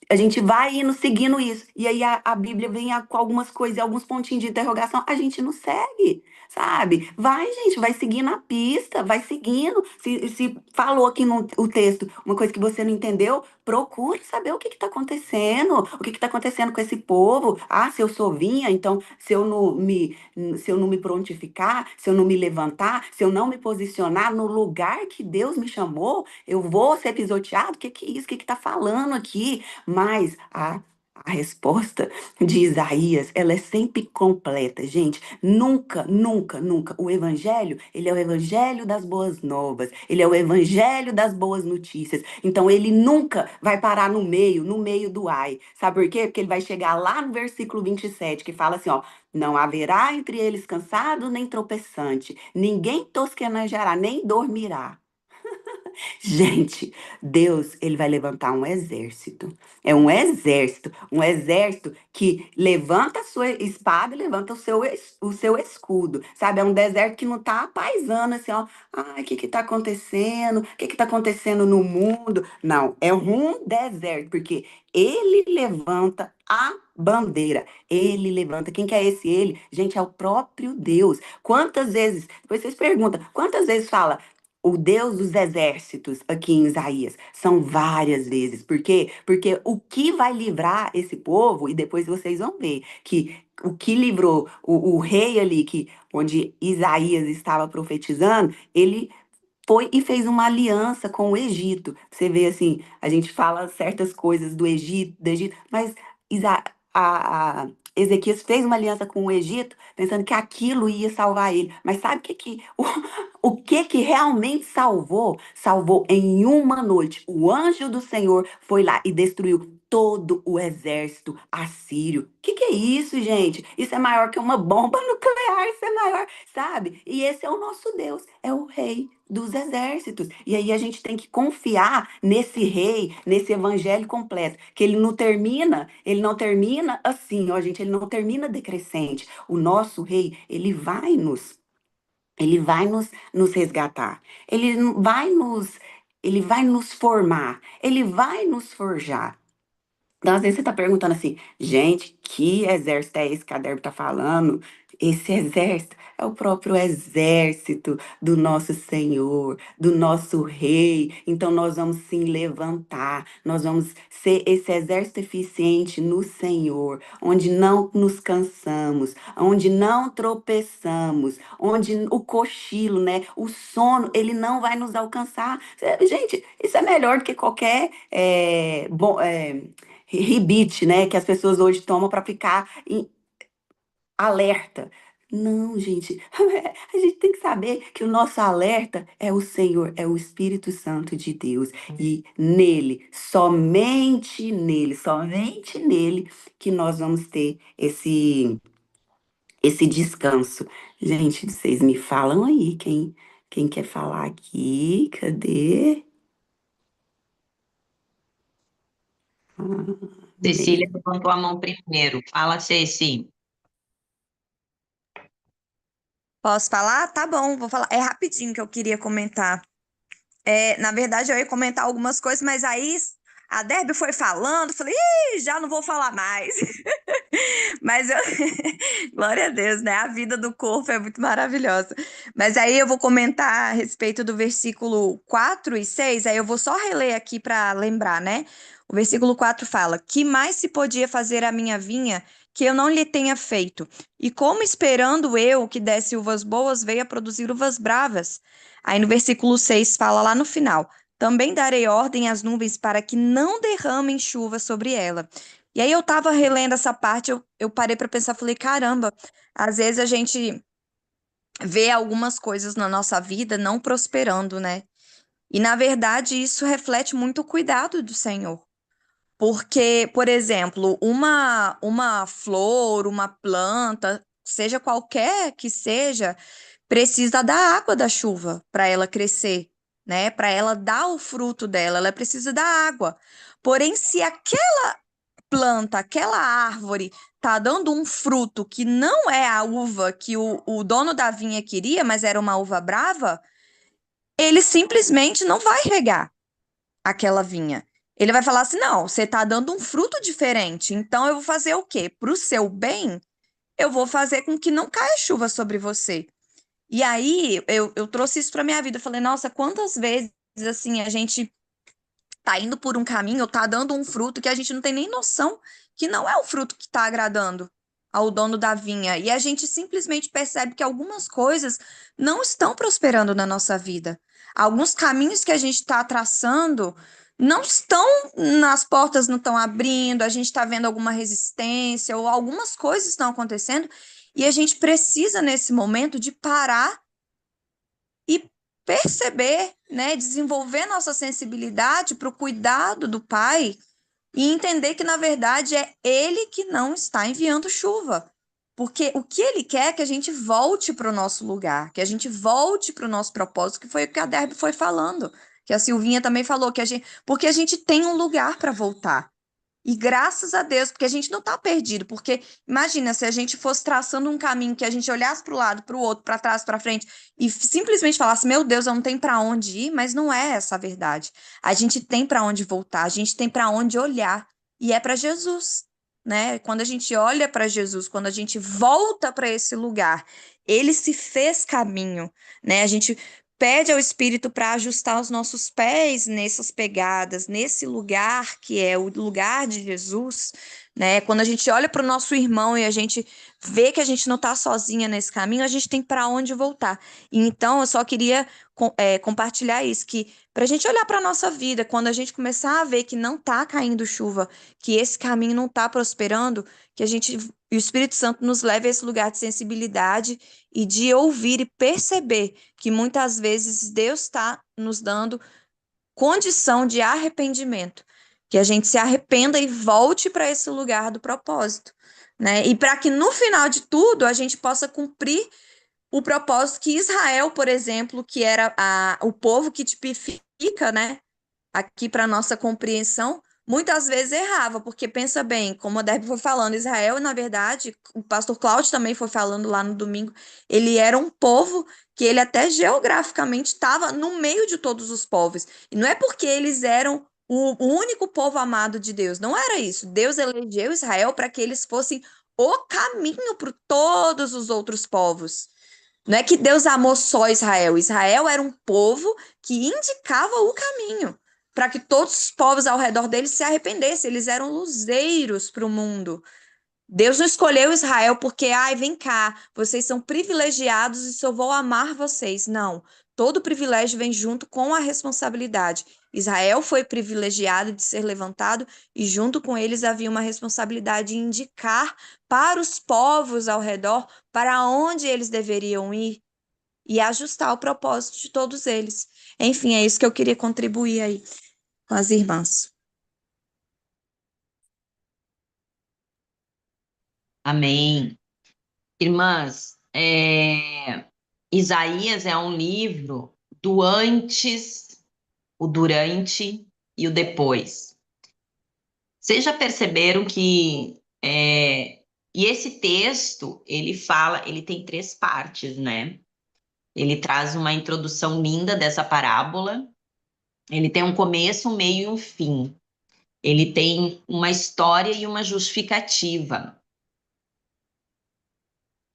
A gente vai indo seguindo isso. E aí a Bíblia vem com algumas coisas, alguns pontinhos de interrogação. A gente não segue, sabe? Vai, gente, vai seguindo a pista, vai seguindo. Se falou aqui no o texto uma coisa que você não entendeu, procure saber o que está acontecendo. O que está acontecendo com esse povo. Ah, se eu sou vinha, então se eu não me prontificar, se eu não me levantar, se eu não me posicionar no lugar que Deus me chamou, eu vou ser pisoteado? O que que é isso? O que que tá falando aqui? Mas a resposta de Isaías, ela é sempre completa, gente. Nunca, nunca, nunca. O evangelho, ele é o evangelho das boas novas. Ele é o evangelho das boas notícias. Então, ele nunca vai parar no meio do ai. Sabe por quê? Porque ele vai chegar lá no versículo 27, que fala assim, ó, não haverá entre eles cansado nem tropeçante. Ninguém tosquenejará, nem dormirá. Gente, Deus, ele vai levantar um exército. É um exército que levanta a sua espada e levanta o seu escudo, sabe? É um deserto que não tá apaisando assim, ó. Ai, o que que tá acontecendo? O que que tá acontecendo no mundo? Não, é um deserto, porque ele levanta a bandeira. Ele levanta. Quem que é esse ele? Gente, é o próprio Deus. Quantas vezes, depois vocês perguntam, quantas vezes fala o Deus dos exércitos aqui em Isaías? São várias vezes. Por quê? Porque o que vai livrar esse povo, e depois vocês vão ver que o que livrou o rei ali, onde Isaías estava profetizando, ele foi e fez uma aliança com o Egito. Você vê assim, a gente fala certas coisas do Egito, mas Isa, Ezequias fez uma aliança com o Egito, pensando que aquilo ia salvar ele. Mas sabe o que que realmente salvou? Salvou em uma noite. O anjo do Senhor foi lá e destruiu todo o exército assírio. O que é isso, gente? Isso é maior que uma bomba nuclear, isso é maior, sabe? E esse é o nosso Deus, é o rei dos exércitos. E aí a gente tem que confiar nesse rei, nesse evangelho completo, que ele não termina assim, ó, gente, ele não termina decrescente. O nosso rei, ele vai nos resgatar. Ele vai nos formar. Ele vai nos forjar. Então, às vezes você está perguntando assim, gente, que exército é esse que a Derby está falando? Esse exército é o próprio exército do nosso Senhor, do nosso Rei. Então, nós vamos sim levantar, nós vamos ser esse exército eficiente no Senhor, onde não nos cansamos, onde não tropeçamos, onde o cochilo, né, o sono, ele não vai nos alcançar. Gente, isso é melhor do que qualquer rebite, né, que as pessoas hoje tomam para ficar alerta. Não, gente, a gente tem que saber que o nosso alerta é o Senhor, é o Espírito Santo de Deus. E nele, somente nele, que nós vamos ter esse descanso. Gente, vocês me falam aí, quem quer falar aqui? Cadê? Cecília Amém. levantou a mão primeiro. Fala, Ceci. Posso falar? Tá bom, vou falar. É rapidinho que eu queria comentar. Na verdade, eu ia comentar algumas coisas, mas aí a Derby foi falando, falei, ih, já não vou falar mais. Mas eu. Glória a Deus, né? A vida do corpo é muito maravilhosa. Mas aí eu vou comentar a respeito do versículo 4 e 6, aí eu vou só reler aqui para lembrar, né? O versículo 4 fala: Que mais se podia fazer a minha vinha que eu não lhe tenha feito? E como esperando eu que desse uvas boas, veio a produzir uvas bravas? Aí no versículo 6 fala lá no final: Também darei ordem às nuvens para que não derramem chuva sobre ela. E aí eu tava relendo essa parte, eu parei para pensar, falei, caramba, às vezes a gente vê algumas coisas na nossa vida não prosperando, né? E na verdade isso reflete muito o cuidado do Senhor. Porque, por exemplo, uma flor, uma planta, seja qualquer que seja, precisa da água da chuva para ela crescer, né? Para ela dar o fruto dela, ela precisa da água. Porém, se aquela planta, aquela árvore tá dando um fruto que não é a uva que o dono da vinha queria, mas era uma uva brava, ele simplesmente não vai regar aquela vinha. Ele vai falar assim: não, você tá dando um fruto diferente, então eu vou fazer o quê? Para o seu bem, eu vou fazer com que não caia chuva sobre você. E aí eu trouxe isso para minha vida. Eu falei, nossa, quantas vezes assim a gente tá indo por um caminho, tá dando um fruto que a gente não tem nem noção que não é o fruto que tá agradando ao dono da vinha. E a gente simplesmente percebe que algumas coisas não estão prosperando na nossa vida. Alguns caminhos que a gente está traçando não estão, as portas não estão abrindo, a gente está vendo alguma resistência ou algumas coisas estão acontecendo e a gente precisa, nesse momento, de parar e perceber, né, desenvolver nossa sensibilidade para o cuidado do Pai e entender que, na verdade, é Ele que não está enviando chuva. Porque o que Ele quer é que a gente volte para o nosso lugar, que a gente volte para o nosso propósito, que foi o que a Derby foi falando, que a Silvinha também falou, porque a gente tem um lugar para voltar. E graças a Deus, porque a gente não está perdido, porque imagina se a gente fosse traçando um caminho que a gente olhasse para o lado, para o outro, para trás, para frente e simplesmente falasse: meu Deus, eu não tenho para onde ir, mas não é essa a verdade. A gente tem para onde voltar, a gente tem para onde olhar e é para Jesus, né? Quando a gente olha para Jesus, quando a gente volta para esse lugar, ele se fez caminho, né? A gente pede ao Espírito para ajustar os nossos pés nessas pegadas, nesse lugar que é o lugar de Jesus, né? Quando a gente olha para o nosso irmão e a gente vê que a gente não está sozinha nesse caminho, a gente tem para onde voltar. E então, eu só queria compartilhar isso, que para a gente olhar para a nossa vida, quando a gente começar a ver que não está caindo chuva, que esse caminho não está prosperando, que a gente, e o Espírito Santo nos leve a esse lugar de sensibilidade e de ouvir e perceber que muitas vezes Deus está nos dando condição de arrependimento, que a gente se arrependa e volte para esse lugar do propósito, né? E para que no final de tudo a gente possa cumprir o propósito que Israel, por exemplo, que era o povo que tipifica, né? Aqui para nossa compreensão, muitas vezes errava, porque pensa bem, como a Derby foi falando, Israel, na verdade, o pastor Cláudio também foi falando lá no domingo, ele era um povo que ele até geograficamente estava no meio de todos os povos. E não é porque eles eram o único povo amado de Deus, não era isso. Deus elegeu Israel para que eles fossem o caminho para todos os outros povos. Não é que Deus amou só Israel. Israel era um povo que indicava o caminho para que todos os povos ao redor deles se arrependessem. Eles eram luzeiros para o mundo. Deus não escolheu Israel porque, ai, vem cá, vocês são privilegiados e só vou amar vocês. Não. Todo privilégio vem junto com a responsabilidade. Israel foi privilegiado de ser levantado e junto com eles havia uma responsabilidade de indicar para os povos ao redor para onde eles deveriam ir e ajustar o propósito de todos eles. Enfim, é isso que eu queria contribuir aí com as irmãs. Amém. Irmãs, Isaías é um livro do antes, o durante e o depois. Vocês já perceberam que e esse texto, ele tem 3 partes, né? Ele traz uma introdução linda dessa parábola. Ele tem um começo, um meio e um fim. Ele tem uma história e uma justificativa.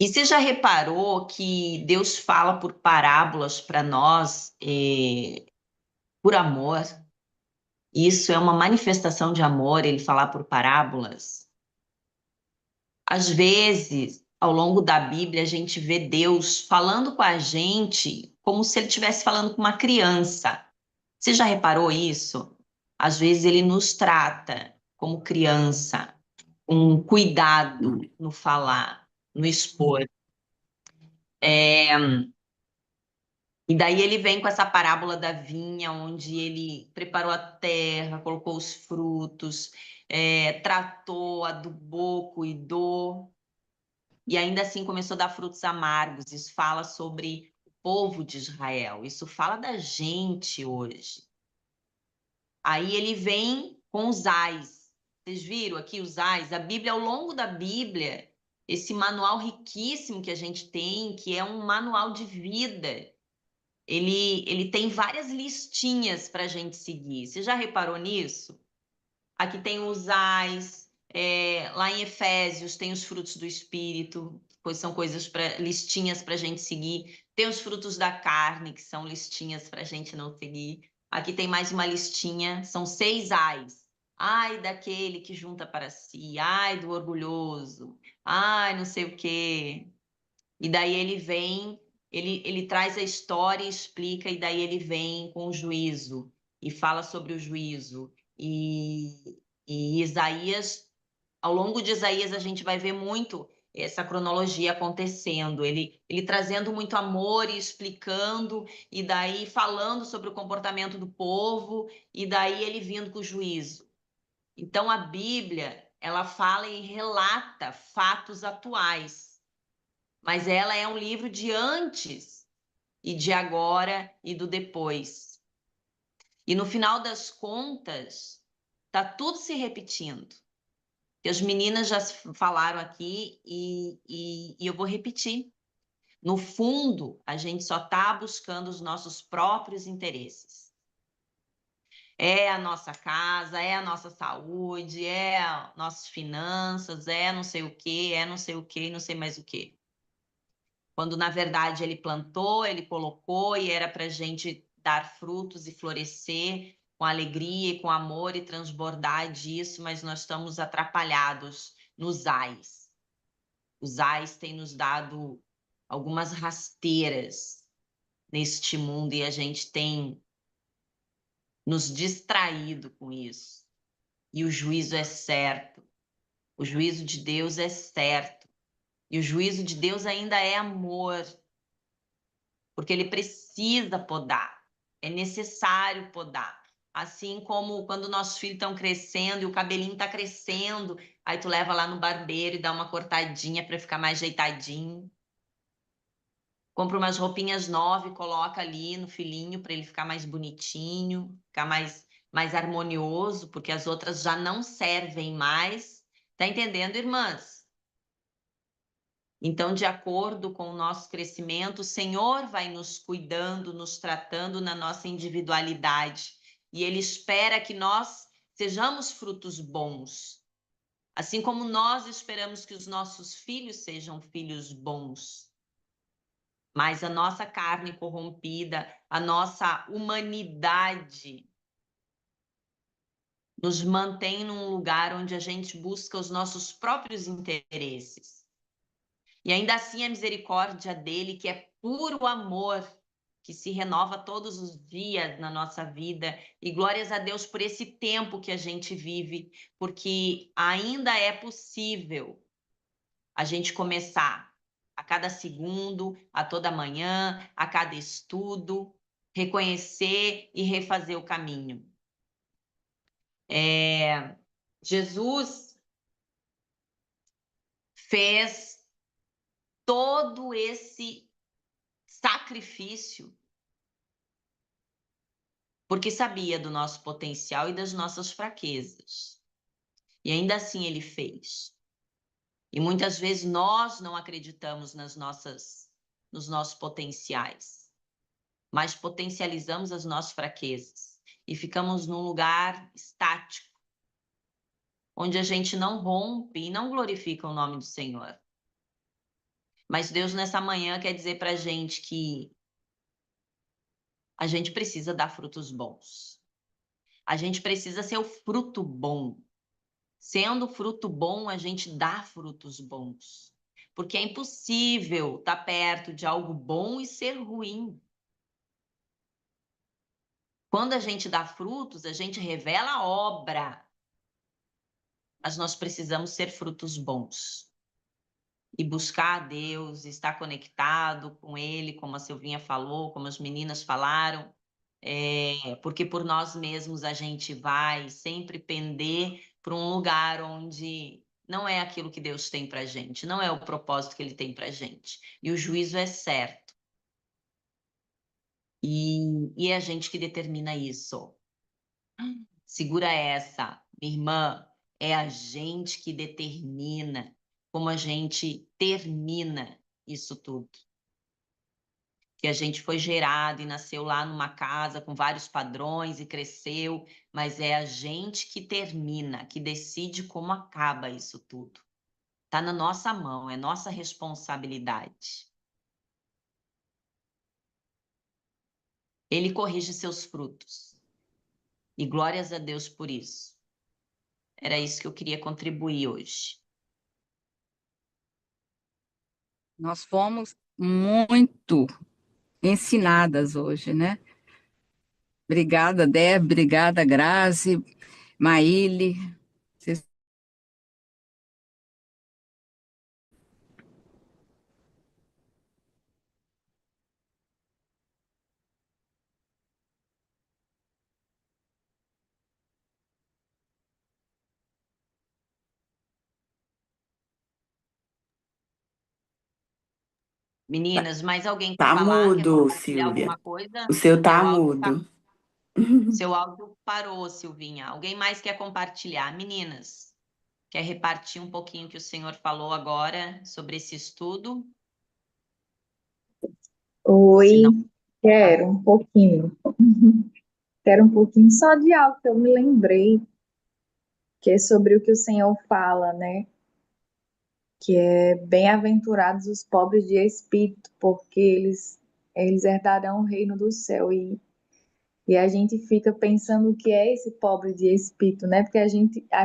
E você já reparou que Deus fala por parábolas para nós, por amor? Isso é uma manifestação de amor, ele falar por parábolas. Às vezes, ao longo da Bíblia, a gente vê Deus falando com a gente como se ele estivesse falando com uma criança. Você já reparou isso? Às vezes ele nos trata como criança, com cuidado no falar, no expor. E daí ele vem com essa parábola da vinha, onde ele preparou a terra, colocou os frutos, tratou, adubou, cuidou, e ainda assim começou a dar frutos amargos. Isso fala sobre o povo de Israel, isso fala da gente hoje. Aí ele vem com os ais. Vocês viram aqui os ais? A Bíblia, ao longo da Bíblia, esse manual riquíssimo que a gente tem, que é um manual de vida, ele tem várias listinhas para a gente seguir. Você já reparou nisso? Aqui tem os ais, lá em Efésios tem os frutos do Espírito, pois são listinhas para a gente seguir. Tem os frutos da carne, que são listinhas para a gente não seguir. Aqui tem mais uma listinha, são 6 ais. Ai daquele que junta para si, ai do orgulhoso, ai não sei o quê. E daí ele vem, ele traz a história e explica, e daí ele vem com o juízo, e fala sobre o juízo. E Isaías, ao longo de Isaías, a gente vai ver muito essa cronologia acontecendo, ele trazendo muito amor e explicando, e daí falando sobre o comportamento do povo, e daí ele vindo com o juízo. Então a Bíblia, ela fala e relata fatos atuais, mas ela é um livro de antes e de agora e do depois. E no final das contas, tá tudo se repetindo. Que as meninas já falaram aqui e eu vou repetir. No fundo, a gente só está buscando os nossos próprios interesses. É a nossa casa, é a nossa saúde, é nossas finanças, é não sei o quê, é não sei o quê, não sei mais o quê. Quando, na verdade, ele plantou, ele colocou e era para a gente dar frutos e florescer com alegria e com amor e transbordar disso, mas nós estamos atrapalhados nos ais. Os ais têm nos dado algumas rasteiras neste mundo e a gente tem nos distraído com isso. E o juízo é certo. O juízo de Deus é certo. E o juízo de Deus ainda é amor. Porque ele precisa podar, é necessário podar. Assim como quando nossos filhos estão crescendo e o cabelinho está crescendo, aí tu leva lá no barbeiro e dá uma cortadinha para ficar mais ajeitadinho. Compra umas roupinhas novas e coloca ali no filhinho para ele ficar mais bonitinho, ficar mais harmonioso, porque as outras já não servem mais. Tá entendendo, irmãs? Então, de acordo com o nosso crescimento, o Senhor vai nos cuidando, nos tratando na nossa individualidade. E Ele espera que nós sejamos frutos bons. Assim como nós esperamos que os nossos filhos sejam filhos bons. Mas a nossa carne corrompida, a nossa humanidade, nos mantém num lugar onde a gente busca os nossos próprios interesses. E ainda assim a misericórdia dele, que é puro amor, que se renova todos os dias na nossa vida. E glórias a Deus por esse tempo que a gente vive, porque ainda é possível a gente começar a cada segundo, a toda manhã, a cada estudo, reconhecer e refazer o caminho. Jesus fez todo esse sacrifício porque sabia do nosso potencial e das nossas fraquezas. E ainda assim ele fez. E muitas vezes nós não acreditamos nos nossos potenciais, mas potencializamos as nossas fraquezas e ficamos num lugar estático, onde a gente não rompe e não glorifica o nome do Senhor. Mas Deus, nessa manhã, quer dizer para a gente que a gente precisa dar frutos bons. A gente precisa ser o fruto bom. Sendo fruto bom, a gente dá frutos bons. Porque é impossível estar perto de algo bom e ser ruim. Quando a gente dá frutos, a gente revela a obra. Mas nós precisamos ser frutos bons. E buscar a Deus, estar conectado com Ele, como a Silvinha falou, como as meninas falaram. Porque por nós mesmos a gente vai sempre pender para um lugar onde não é aquilo que Deus tem para a gente, não é o propósito que Ele tem para a gente. E o juízo é certo. E é a gente que determina isso. Segura essa, minha irmã, é a gente que determina como a gente termina isso tudo. Que a gente foi gerado e nasceu lá numa casa com vários padrões e cresceu, mas é a gente que termina, que decide como acaba isso tudo. Está na nossa mão, é nossa responsabilidade. Ele corrige seus frutos. E glórias a Deus por isso. Era isso que eu queria contribuir hoje. Nós fomos muito ensinadas hoje, né? Obrigada, Débora, obrigada, Grazi, Maíle. Vocês- Meninas, mais alguém quer Tá falar? Quer mudo, compartilhar Silvia. alguma coisa? O seu tá Seu áudio mudo. seu áudio parou, Silvinha. Alguém mais quer compartilhar? Meninas, quer repartir um pouquinho o que o senhor falou agora sobre esse estudo? Se Oi, não, quero um pouquinho. Quero um pouquinho só de algo que eu me lembrei, que é sobre o que o Senhor fala, né? Que é bem-aventurados os pobres de espírito, porque eles herdarão o reino do céu. E a gente fica pensando o que é esse pobre de espírito, né? Porque a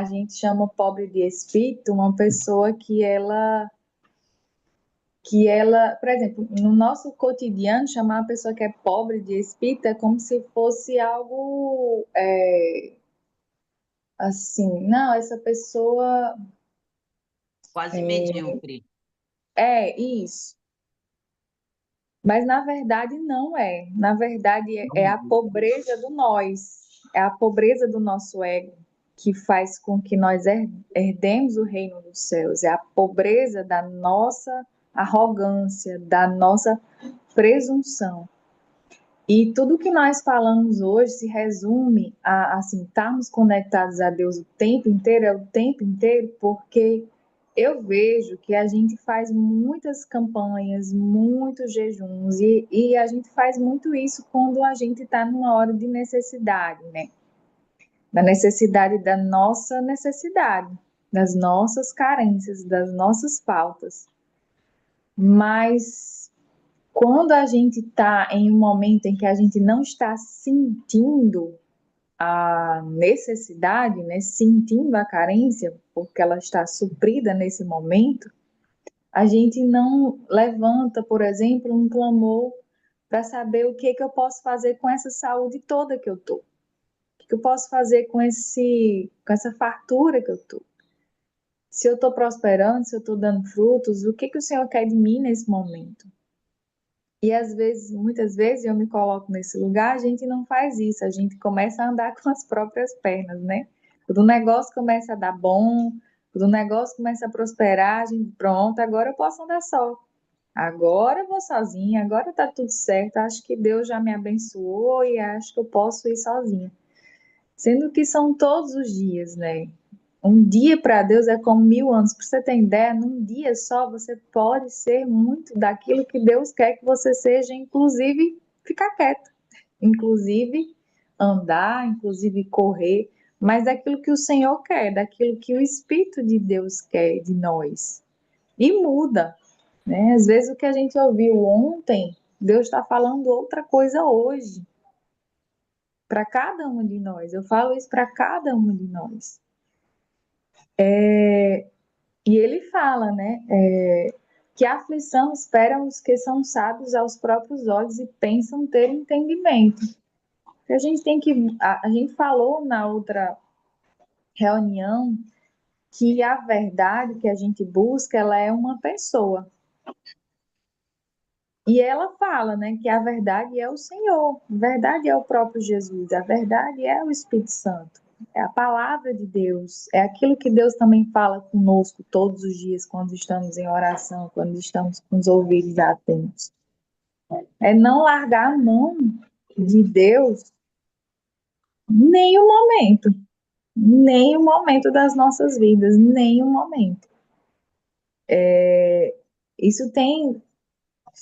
gente chama pobre de espírito uma pessoa que ela, por exemplo, no nosso cotidiano, chamar uma pessoa que é pobre de espírito é como se fosse algo assim, não, essa pessoa quase medíocre. é isso. Mas na verdade não é. Na verdade é a pobreza do nós, é a pobreza do nosso ego que faz com que nós herdemos o reino dos céus, é a pobreza da nossa arrogância, da nossa presunção. E tudo que nós falamos hoje se resume a assim, estarmos conectados a Deus o tempo inteiro, é o tempo inteiro, porque eu vejo que a gente faz muitas campanhas, muitos jejuns, e a gente faz muito isso quando a gente está numa hora de necessidade, né? Da necessidade da nossa necessidade, das nossas carências, das nossas faltas. Mas quando a gente está em um momento em que a gente não está sentindo a necessidade, né, sentindo a carência, porque ela está suprida nesse momento, a gente não levanta, por exemplo, um clamor para saber o que eu posso fazer com essa saúde toda que eu tô. O que eu posso fazer com essa fartura que eu tô. Se eu estou prosperando, se eu estou dando frutos, o que o Senhor quer de mim nesse momento? E às vezes, muitas vezes, eu me coloco nesse lugar, a gente não faz isso, a gente começa a andar com as próprias pernas, né? Quando o negócio começa a dar bom, quando o negócio começa a prosperar, a gente, pronto, agora eu posso andar só. Agora eu vou sozinha, agora tá tudo certo, acho que Deus já me abençoou e acho que eu posso ir sozinha. Sendo que são todos os dias, né? Um dia para Deus é como 1000 anos. Para você ter ideia, num dia só você pode ser muito daquilo que Deus quer que você seja, inclusive ficar quieto, inclusive andar, inclusive correr, mas daquilo que o Senhor quer, daquilo que o Espírito de Deus quer de nós. E muda, né? Às vezes o que a gente ouviu ontem, Deus está falando outra coisa hoje. Para cada um de nós, eu falo isso para cada um de nós. E ele fala, né, que a aflição esperam os que são sábios aos próprios olhos e pensam ter entendimento. A gente tem que, a gente falou na outra reunião que a verdade que a gente busca, ela é uma pessoa. E ela fala, né, que a verdade é o Senhor, a verdade é o próprio Jesus, a verdade é o Espírito Santo. É a palavra de Deus, é aquilo que Deus também fala conosco todos os dias quando estamos em oração, quando estamos com os ouvidos atentos. É não largar a mão de Deus nem um momento das nossas vidas, nem um momento. Isso tem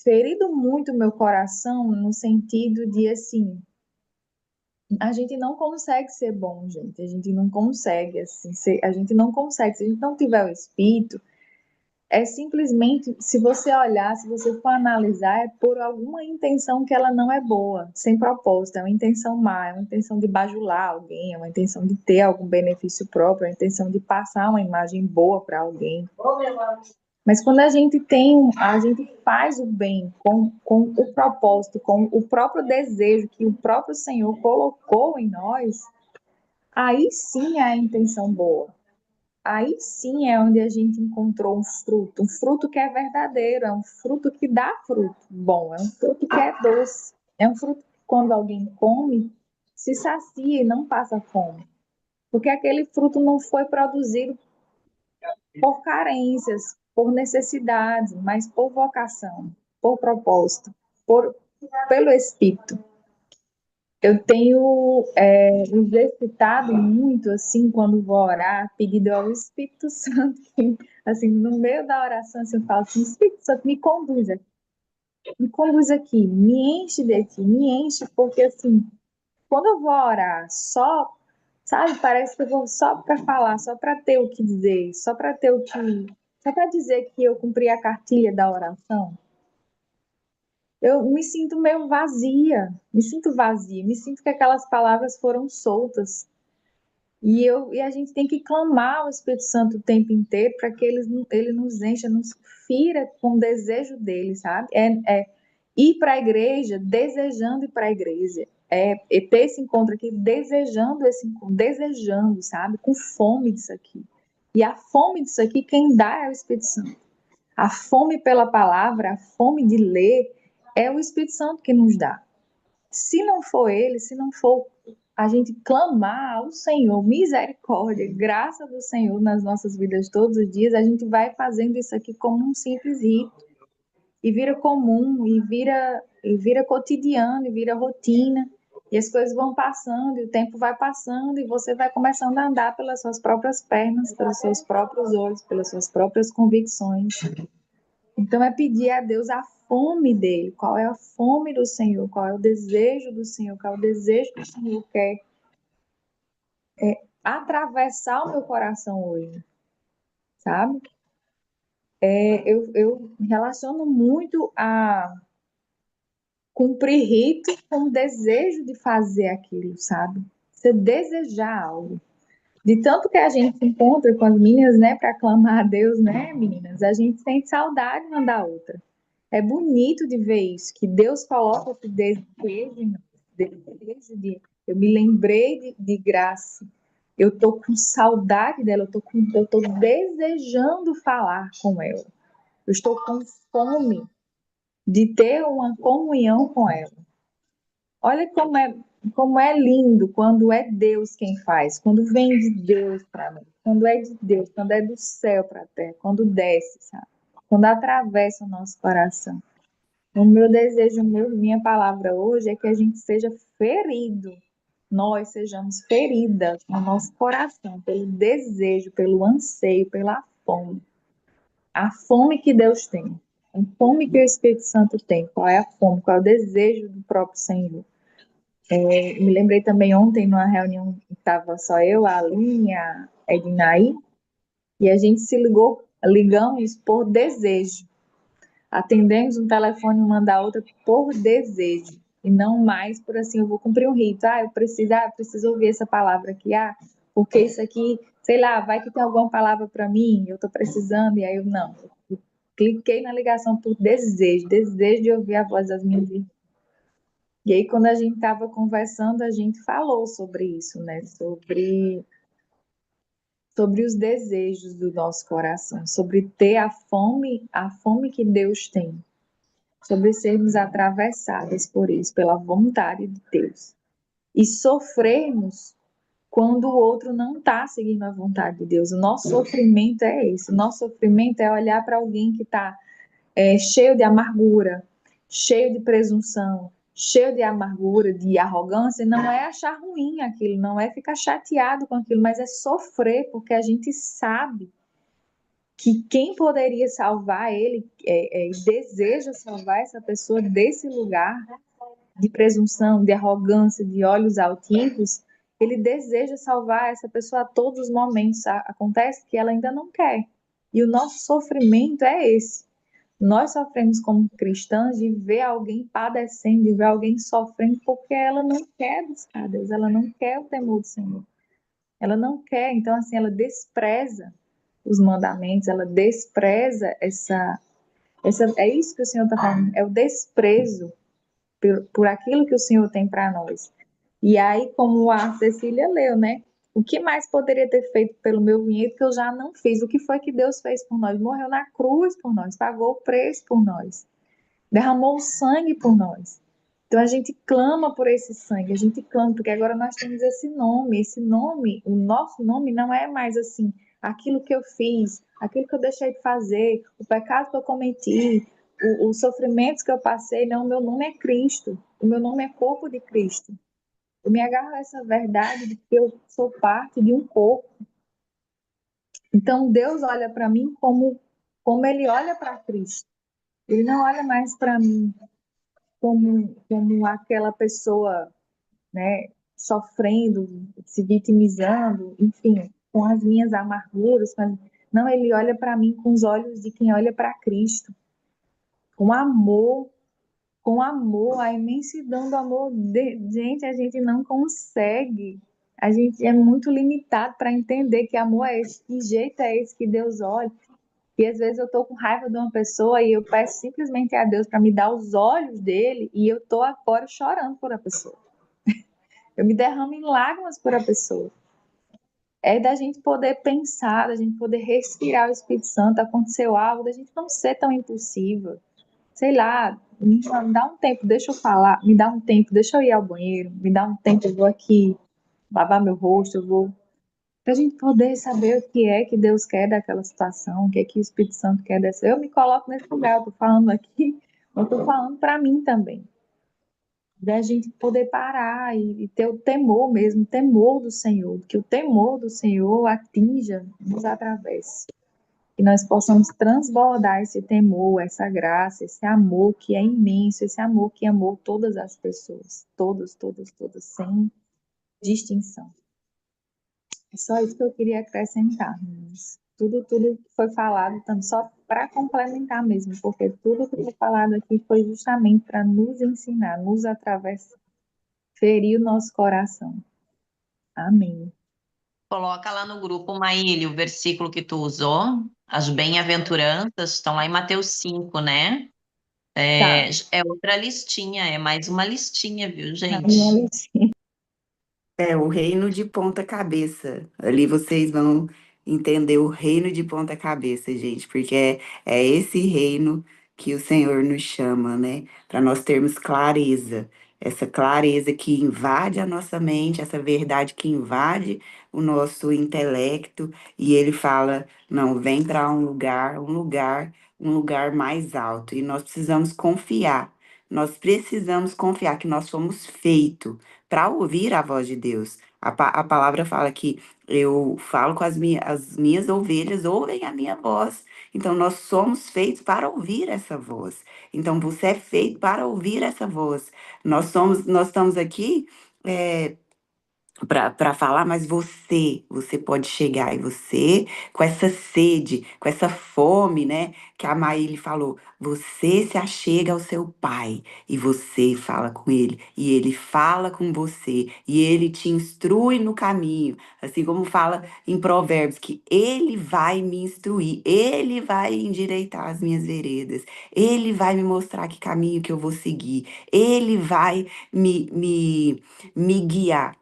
ferido muito meu coração no sentido de, assim, a gente não consegue ser bom, gente. A gente não consegue, assim, a gente não consegue. Se a gente não tiver o Espírito, é simplesmente, se você olhar, se você for analisar, é por alguma intenção que ela não é boa, sem propósito. É uma intenção má, é uma intenção de bajular alguém, é uma intenção de ter algum benefício próprio, é uma intenção de passar uma imagem boa para alguém. Mas quando a gente faz o bem com o propósito, com o próprio desejo que o próprio Senhor colocou em nós, aí sim é a intenção boa. Aí sim é onde a gente encontrou um fruto que é verdadeiro, é um fruto que dá fruto bom, é um fruto que é doce, é um fruto que quando alguém come, se sacia e não passa fome. Porque aquele fruto não foi produzido por carências, por necessidades, mas por vocação, por propósito, pelo Espírito. Eu tenho exercitado muito, assim, quando vou orar, pedido ao Espírito Santo, que, assim, no meio da oração, assim, eu falo assim, Espírito Santo, me conduz aqui, me enche de ti, me enche, porque, assim, quando eu vou orar só, sabe, parece que eu vou só para falar, só para ter o que dizer, só para dizer que eu cumpri a cartilha da oração. Eu me sinto meio vazia, me sinto que aquelas palavras foram soltas. E a gente tem que clamar ao Espírito Santo o tempo inteiro para que ele nos encha, nos fira com o desejo dele, sabe? É ir para a igreja, desejando ir para a igreja. É ter esse encontro aqui, desejando esse encontro, desejando, sabe? Com fome disso aqui. E a fome disso aqui, quem dá é o Espírito Santo. A fome pela palavra, a fome de ler, é o Espírito Santo que nos dá. Se não for ele, se não for a gente clamar ao Senhor, misericórdia, graça do Senhor nas nossas vidas todos os dias, a gente vai fazendo isso aqui como um simples rito. E vira comum, e vira cotidiano, e vira rotina. E as coisas vão passando, e o tempo vai passando, e você vai começando a andar pelas suas próprias pernas, pelos seus próprios olhos, pelas suas próprias convicções. Então é pedir a Deus a fome dele, qual é a fome do Senhor, qual é o desejo do Senhor, qual é o desejo que o Senhor quer atravessar o meu coração hoje, sabe? Eu relaciono muito a cumprir rito com o desejo de fazer aquilo, sabe? Você desejar algo. De tanto que a gente se encontra com as meninas, né, para clamar a Deus, né, meninas? A gente sente saudade uma da outra. É bonito de ver isso, que Deus coloca esse desejo em nós, desejo de... Eu me lembrei de Graça, eu tô com saudade dela, eu tô desejando falar com ela, eu estou com fome de ter uma comunhão com ela. Olha como é lindo quando é Deus quem faz, quando vem de Deus para nós, quando é de Deus, quando é do céu para a terra, quando desce, sabe? Quando atravessa o nosso coração. O meu desejo, minha palavra hoje é que a gente seja ferido, nós sejamos feridas no nosso coração pelo desejo, pelo anseio, pela fome. A fome que Deus tem, a fome que o Espírito Santo tem. Qual é a fome? Qual é o desejo do próprio Senhor? Me lembrei também ontem, numa reunião que estava só eu, a Aline, a Ednaí, e a gente se ligamos por desejo. Atendemos um telefone uma da outra por desejo, e não mais por assim, eu vou cumprir um rito. Eu preciso ouvir essa palavra aqui, porque isso aqui, sei lá, vai que tem alguma palavra para mim, eu estou precisando, e aí eu não. Eu cliquei na ligação por desejo de ouvir a voz das minhas irmãs. E aí, quando a gente estava conversando, a gente falou sobre isso, né? Sobre os desejos do nosso coração, sobre ter a fome que Deus tem, sobre sermos atravessadas por isso, pela vontade de Deus. E sofrermos quando o outro não está seguindo a vontade de Deus. O nosso sofrimento é esse. O nosso sofrimento é olhar para alguém que está cheio de amargura, cheio de presunção, cheio de amargura, de arrogância. Não é achar ruim aquilo, não é ficar chateado com aquilo, mas é sofrer, porque a gente sabe que quem poderia salvar ele deseja salvar essa pessoa desse lugar de presunção, de arrogância, de olhos altivos. Ele deseja salvar essa pessoa a todos os momentos. Acontece que ela ainda não quer. E o nosso sofrimento é esse. Nós sofremos como cristãs de ver alguém padecendo, de ver alguém sofrendo, porque ela não quer buscar Deus, ela não quer o temor do Senhor. Ela não quer, então assim, ela despreza os mandamentos, ela despreza é isso que o Senhor está falando, é o desprezo por aquilo que o Senhor tem para nós. E aí, como a Cecília leu, né? O que mais poderia ter feito pelo meu vinhedo que eu já não fiz? O que foi que Deus fez por nós? Morreu na cruz por nós, pagou o preço por nós, derramou o sangue por nós. Então a gente clama por esse sangue, a gente clama, porque agora nós temos esse nome, o nosso nome não é mais assim, aquilo que eu fiz, aquilo que eu deixei de fazer, o pecado que eu cometi, os sofrimentos que eu passei, não, o meu nome é Cristo, o meu nome é corpo de Cristo. Eu me agarro a essa verdade de que eu sou parte de um corpo. Então Deus olha para mim como Ele olha para Cristo. Ele não olha mais para mim como aquela pessoa, né, sofrendo, se vitimizando, enfim, com as minhas amarguras. Não, Ele olha para mim com os olhos de quem olha para Cristo, com amor, a imensidão do amor. Gente, a gente não consegue. A gente é muito limitado para entender que amor é esse, que jeito é esse que Deus olha. E às vezes eu tô com raiva de uma pessoa e eu peço simplesmente a Deus para me dar os olhos dele e eu tô agora chorando por a pessoa. Eu me derramo em lágrimas por a pessoa. É da gente poder pensar, da gente poder respirar o Espírito Santo, aconteceu algo, da gente não ser tão impulsiva. Sei lá, me dá um tempo, deixa eu falar, me dá um tempo, deixa eu ir ao banheiro, me dá um tempo, eu vou aqui lavar meu rosto, eu vou para a gente poder saber o que é que Deus quer daquela situação, o que é que o Espírito Santo quer dessa. Eu me coloco nesse lugar, eu estou falando aqui, eu estou falando para mim também. Da gente poder parar e ter o temor mesmo, o temor do Senhor, que o temor do Senhor atinja, nos atravesse. Que nós possamos transbordar esse temor, essa graça, esse amor que é imenso, esse amor que amou todas as pessoas, todas, todas, todas, sem distinção. É só isso que eu queria acrescentar, meninas. Tudo que foi falado, só para complementar mesmo, porque tudo que foi falado aqui foi justamente para nos ensinar, nos atravessar, ferir o nosso coração. Amém. Coloca lá no grupo, Maíli, o versículo que tu usou. As bem-aventuranças estão lá em Mateus 5, né? Tá. É outra listinha, é mais uma listinha, viu, Na minha gente? listinha. É o reino de ponta cabeça. Ali vocês vão entender o reino de ponta cabeça, gente, porque é esse reino que o Senhor nos chama, né? Para nós termos clareza, essa clareza que invade a nossa mente, essa verdade que invade o nosso intelecto, e ele fala: não, vem para um lugar mais alto. E nós precisamos confiar. Nós precisamos confiar que nós fomos feitos para ouvir a voz de Deus. A palavra fala que eu falo com as minhas ovelhas, ouvem a minha voz. Então, nós somos feitos para ouvir essa voz. Então, você é feito para ouvir essa voz. Nós estamos aqui para falar, mas você pode chegar e você, com essa sede, com essa fome, né, que a Maíli falou, você se achega ao seu pai e você fala com ele, e ele fala com você, e ele te instrui no caminho, assim como fala em Provérbios, que ele vai me instruir, ele vai endireitar as minhas veredas, ele vai me mostrar que caminho que eu vou seguir, ele vai me guiar.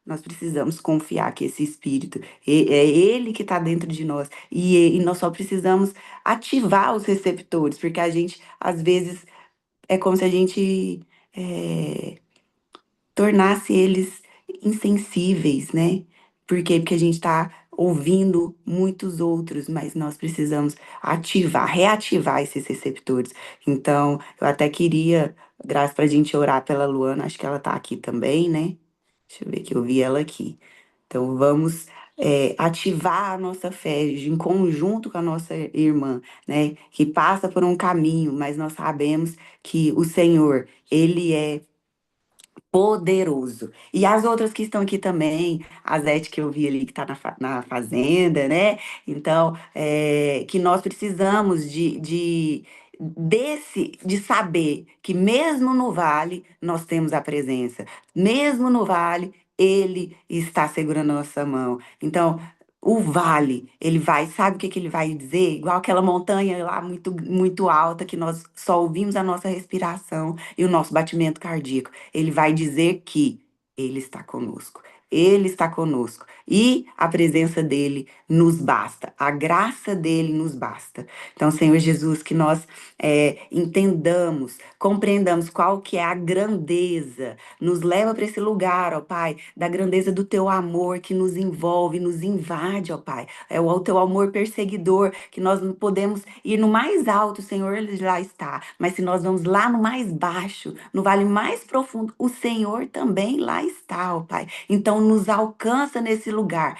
Nós precisamos confiar que esse Espírito é ele que está dentro de nós e nós só precisamos ativar os receptores, porque a gente, às vezes, é como se a gente tornasse eles insensíveis, né? Por quê? Porque a gente está ouvindo muitos outros, mas nós precisamos ativar, reativar esses receptores. Então, eu até queria, graças para a gente orar pela Luana, acho que ela está aqui também, né? Deixa eu ver que eu vi ela aqui. Então, vamos ativar a nossa fé em conjunto com a nossa irmã, né? Que passa por um caminho, mas nós sabemos que o Senhor, Ele é poderoso. E as outras que estão aqui também, a Zete que eu vi ali que está na fazenda, né? Então, que nós precisamos de saber que mesmo no vale nós temos a presença, mesmo no vale ele está segurando a nossa mão. Então, o vale, ele vai, sabe o que que ele vai dizer? Igual aquela montanha lá muito, muito alta que nós só ouvimos a nossa respiração e o nosso batimento cardíaco. Ele vai dizer que ele está conosco. Ele está conosco. E a presença dele nos basta. A graça dele nos basta. Então, Senhor Jesus, que nós entendamos, compreendamos qual que é a grandeza. Nos leva para esse lugar, ó Pai, da grandeza do teu amor que nos envolve, nos invade, ó Pai. É o teu amor perseguidor, que nós não podemos ir no mais alto, Senhor, ele lá está. Mas se nós vamos lá no mais baixo, no vale mais profundo, o Senhor também lá está, ó Pai. Então nos alcança nesse lugar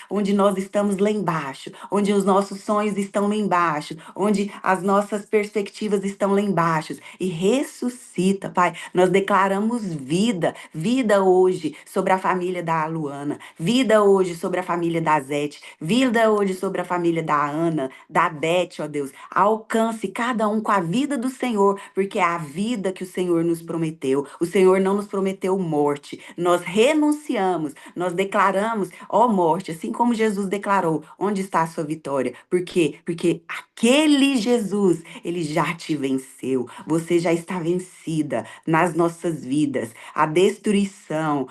onde nós estamos lá embaixo, onde os nossos sonhos estão lá embaixo, onde as nossas perspectivas estão lá embaixo. E ressuscita, Pai. Nós declaramos vida, vida hoje sobre a família da Luana, vida hoje sobre a família da Zete, vida hoje sobre a família da Ana, da Beth, ó Deus. Alcance cada um com a vida do Senhor, porque é a vida que o Senhor nos prometeu. O Senhor não nos prometeu morte. Nós renunciamos, nós declaramos, ó morte, assim como Jesus declarou, onde está a sua vitória? Por quê? Porque aquele Jesus, ele já te venceu. Você já está vencida nas nossas vidas. A destruição,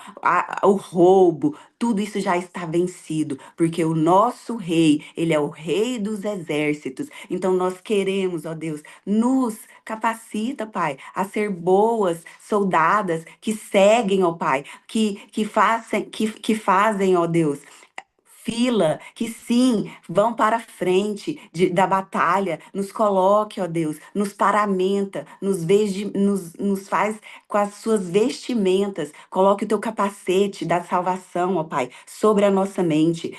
o roubo, tudo isso já está vencido, porque o nosso rei, ele é o rei dos exércitos. Então nós queremos, ó Deus, nos capacita, Pai, a ser boas soldadas que seguem, ó Pai, que fazem, ó Deus, fila, que sim, vão para a frente da batalha, nos coloque, ó Deus, nos paramenta, nos faz com as suas vestimentas, coloque o teu capacete da salvação, ó Pai, sobre a nossa mente,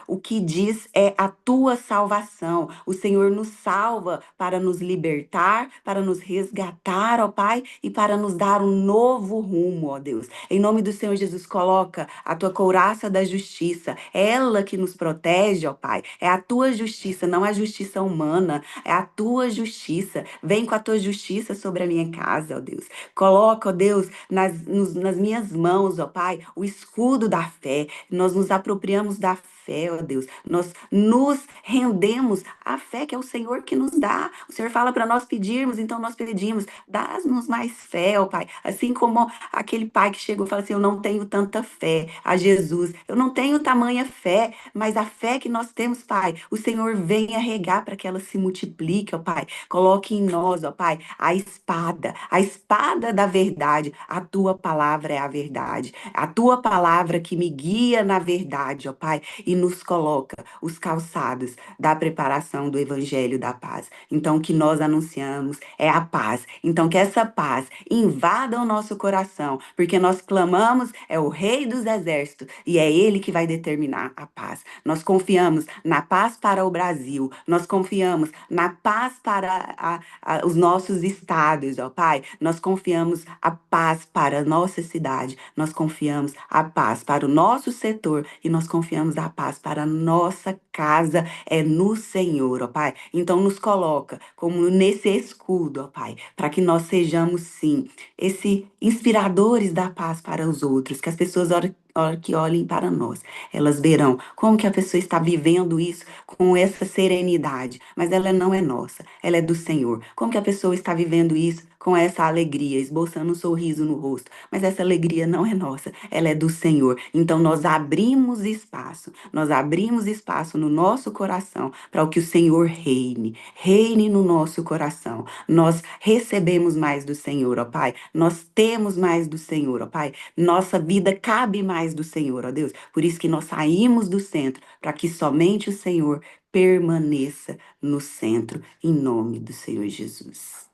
o que diz é a tua salvação, o Senhor nos salva para nos libertar, para nos resgatar, ó Pai, e para nos dar um novo rumo, ó Deus, em nome do Senhor Jesus, coloca a tua couraça da justiça. É ela que nos protege, ó Pai. É a tua justiça, não a justiça humana. É a tua justiça. Vem com a tua justiça sobre a minha casa, ó Deus. Coloca, ó Deus, nas minhas mãos, ó Pai, o escudo da fé. Nós nos apropriamos da fé, ó Deus. Nós nos rendemos à fé que é o Senhor que nos dá. O Senhor fala para nós pedirmos, então nós pedimos, dá-nos mais fé, ó Pai. Assim como aquele pai que chegou e falou assim: eu não tenho tanta fé a Jesus, eu não tenho tamanha fé, mas a fé que nós temos, Pai, o Senhor venha regar para que ela se multiplique, ó Pai. Coloque em nós, ó Pai, a espada da verdade. A tua palavra é a verdade. A tua palavra que me guia na verdade, ó Pai, e nos coloca os calçados da preparação do evangelho da paz. Então, o que nós anunciamos é a paz. Então, que essa paz invada o nosso coração, porque nós clamamos, é o Rei dos Exércitos, e é Ele que vai determinar a paz. Nós confiamos na paz para o Brasil, nós confiamos na paz para os nossos estados, ó Pai. Nós confiamos a paz para a nossa cidade, nós confiamos a paz para o nosso setor e nós confiamos a paz para a nossa casa, é no Senhor, ó Pai. Então nos coloca como nesse escudo, ó Pai, para que nós sejamos sim inspiradores da paz para os outros, que as pessoas hora que olhem para nós, elas verão como que a pessoa está vivendo isso com essa serenidade, mas ela não é nossa, ela é do Senhor. Como que a pessoa está vivendo isso com essa alegria, esboçando um sorriso no rosto, mas essa alegria não é nossa, ela é do Senhor. Então nós abrimos espaço no nosso coração para o que o Senhor reine no nosso coração. Nós recebemos mais do Senhor, ó Pai. Nós temos mais do Senhor, ó Pai. Nossa vida cabe mais do Senhor, ó Deus. Por isso que nós saímos do centro, para que somente o Senhor permaneça no centro, em nome do Senhor Jesus.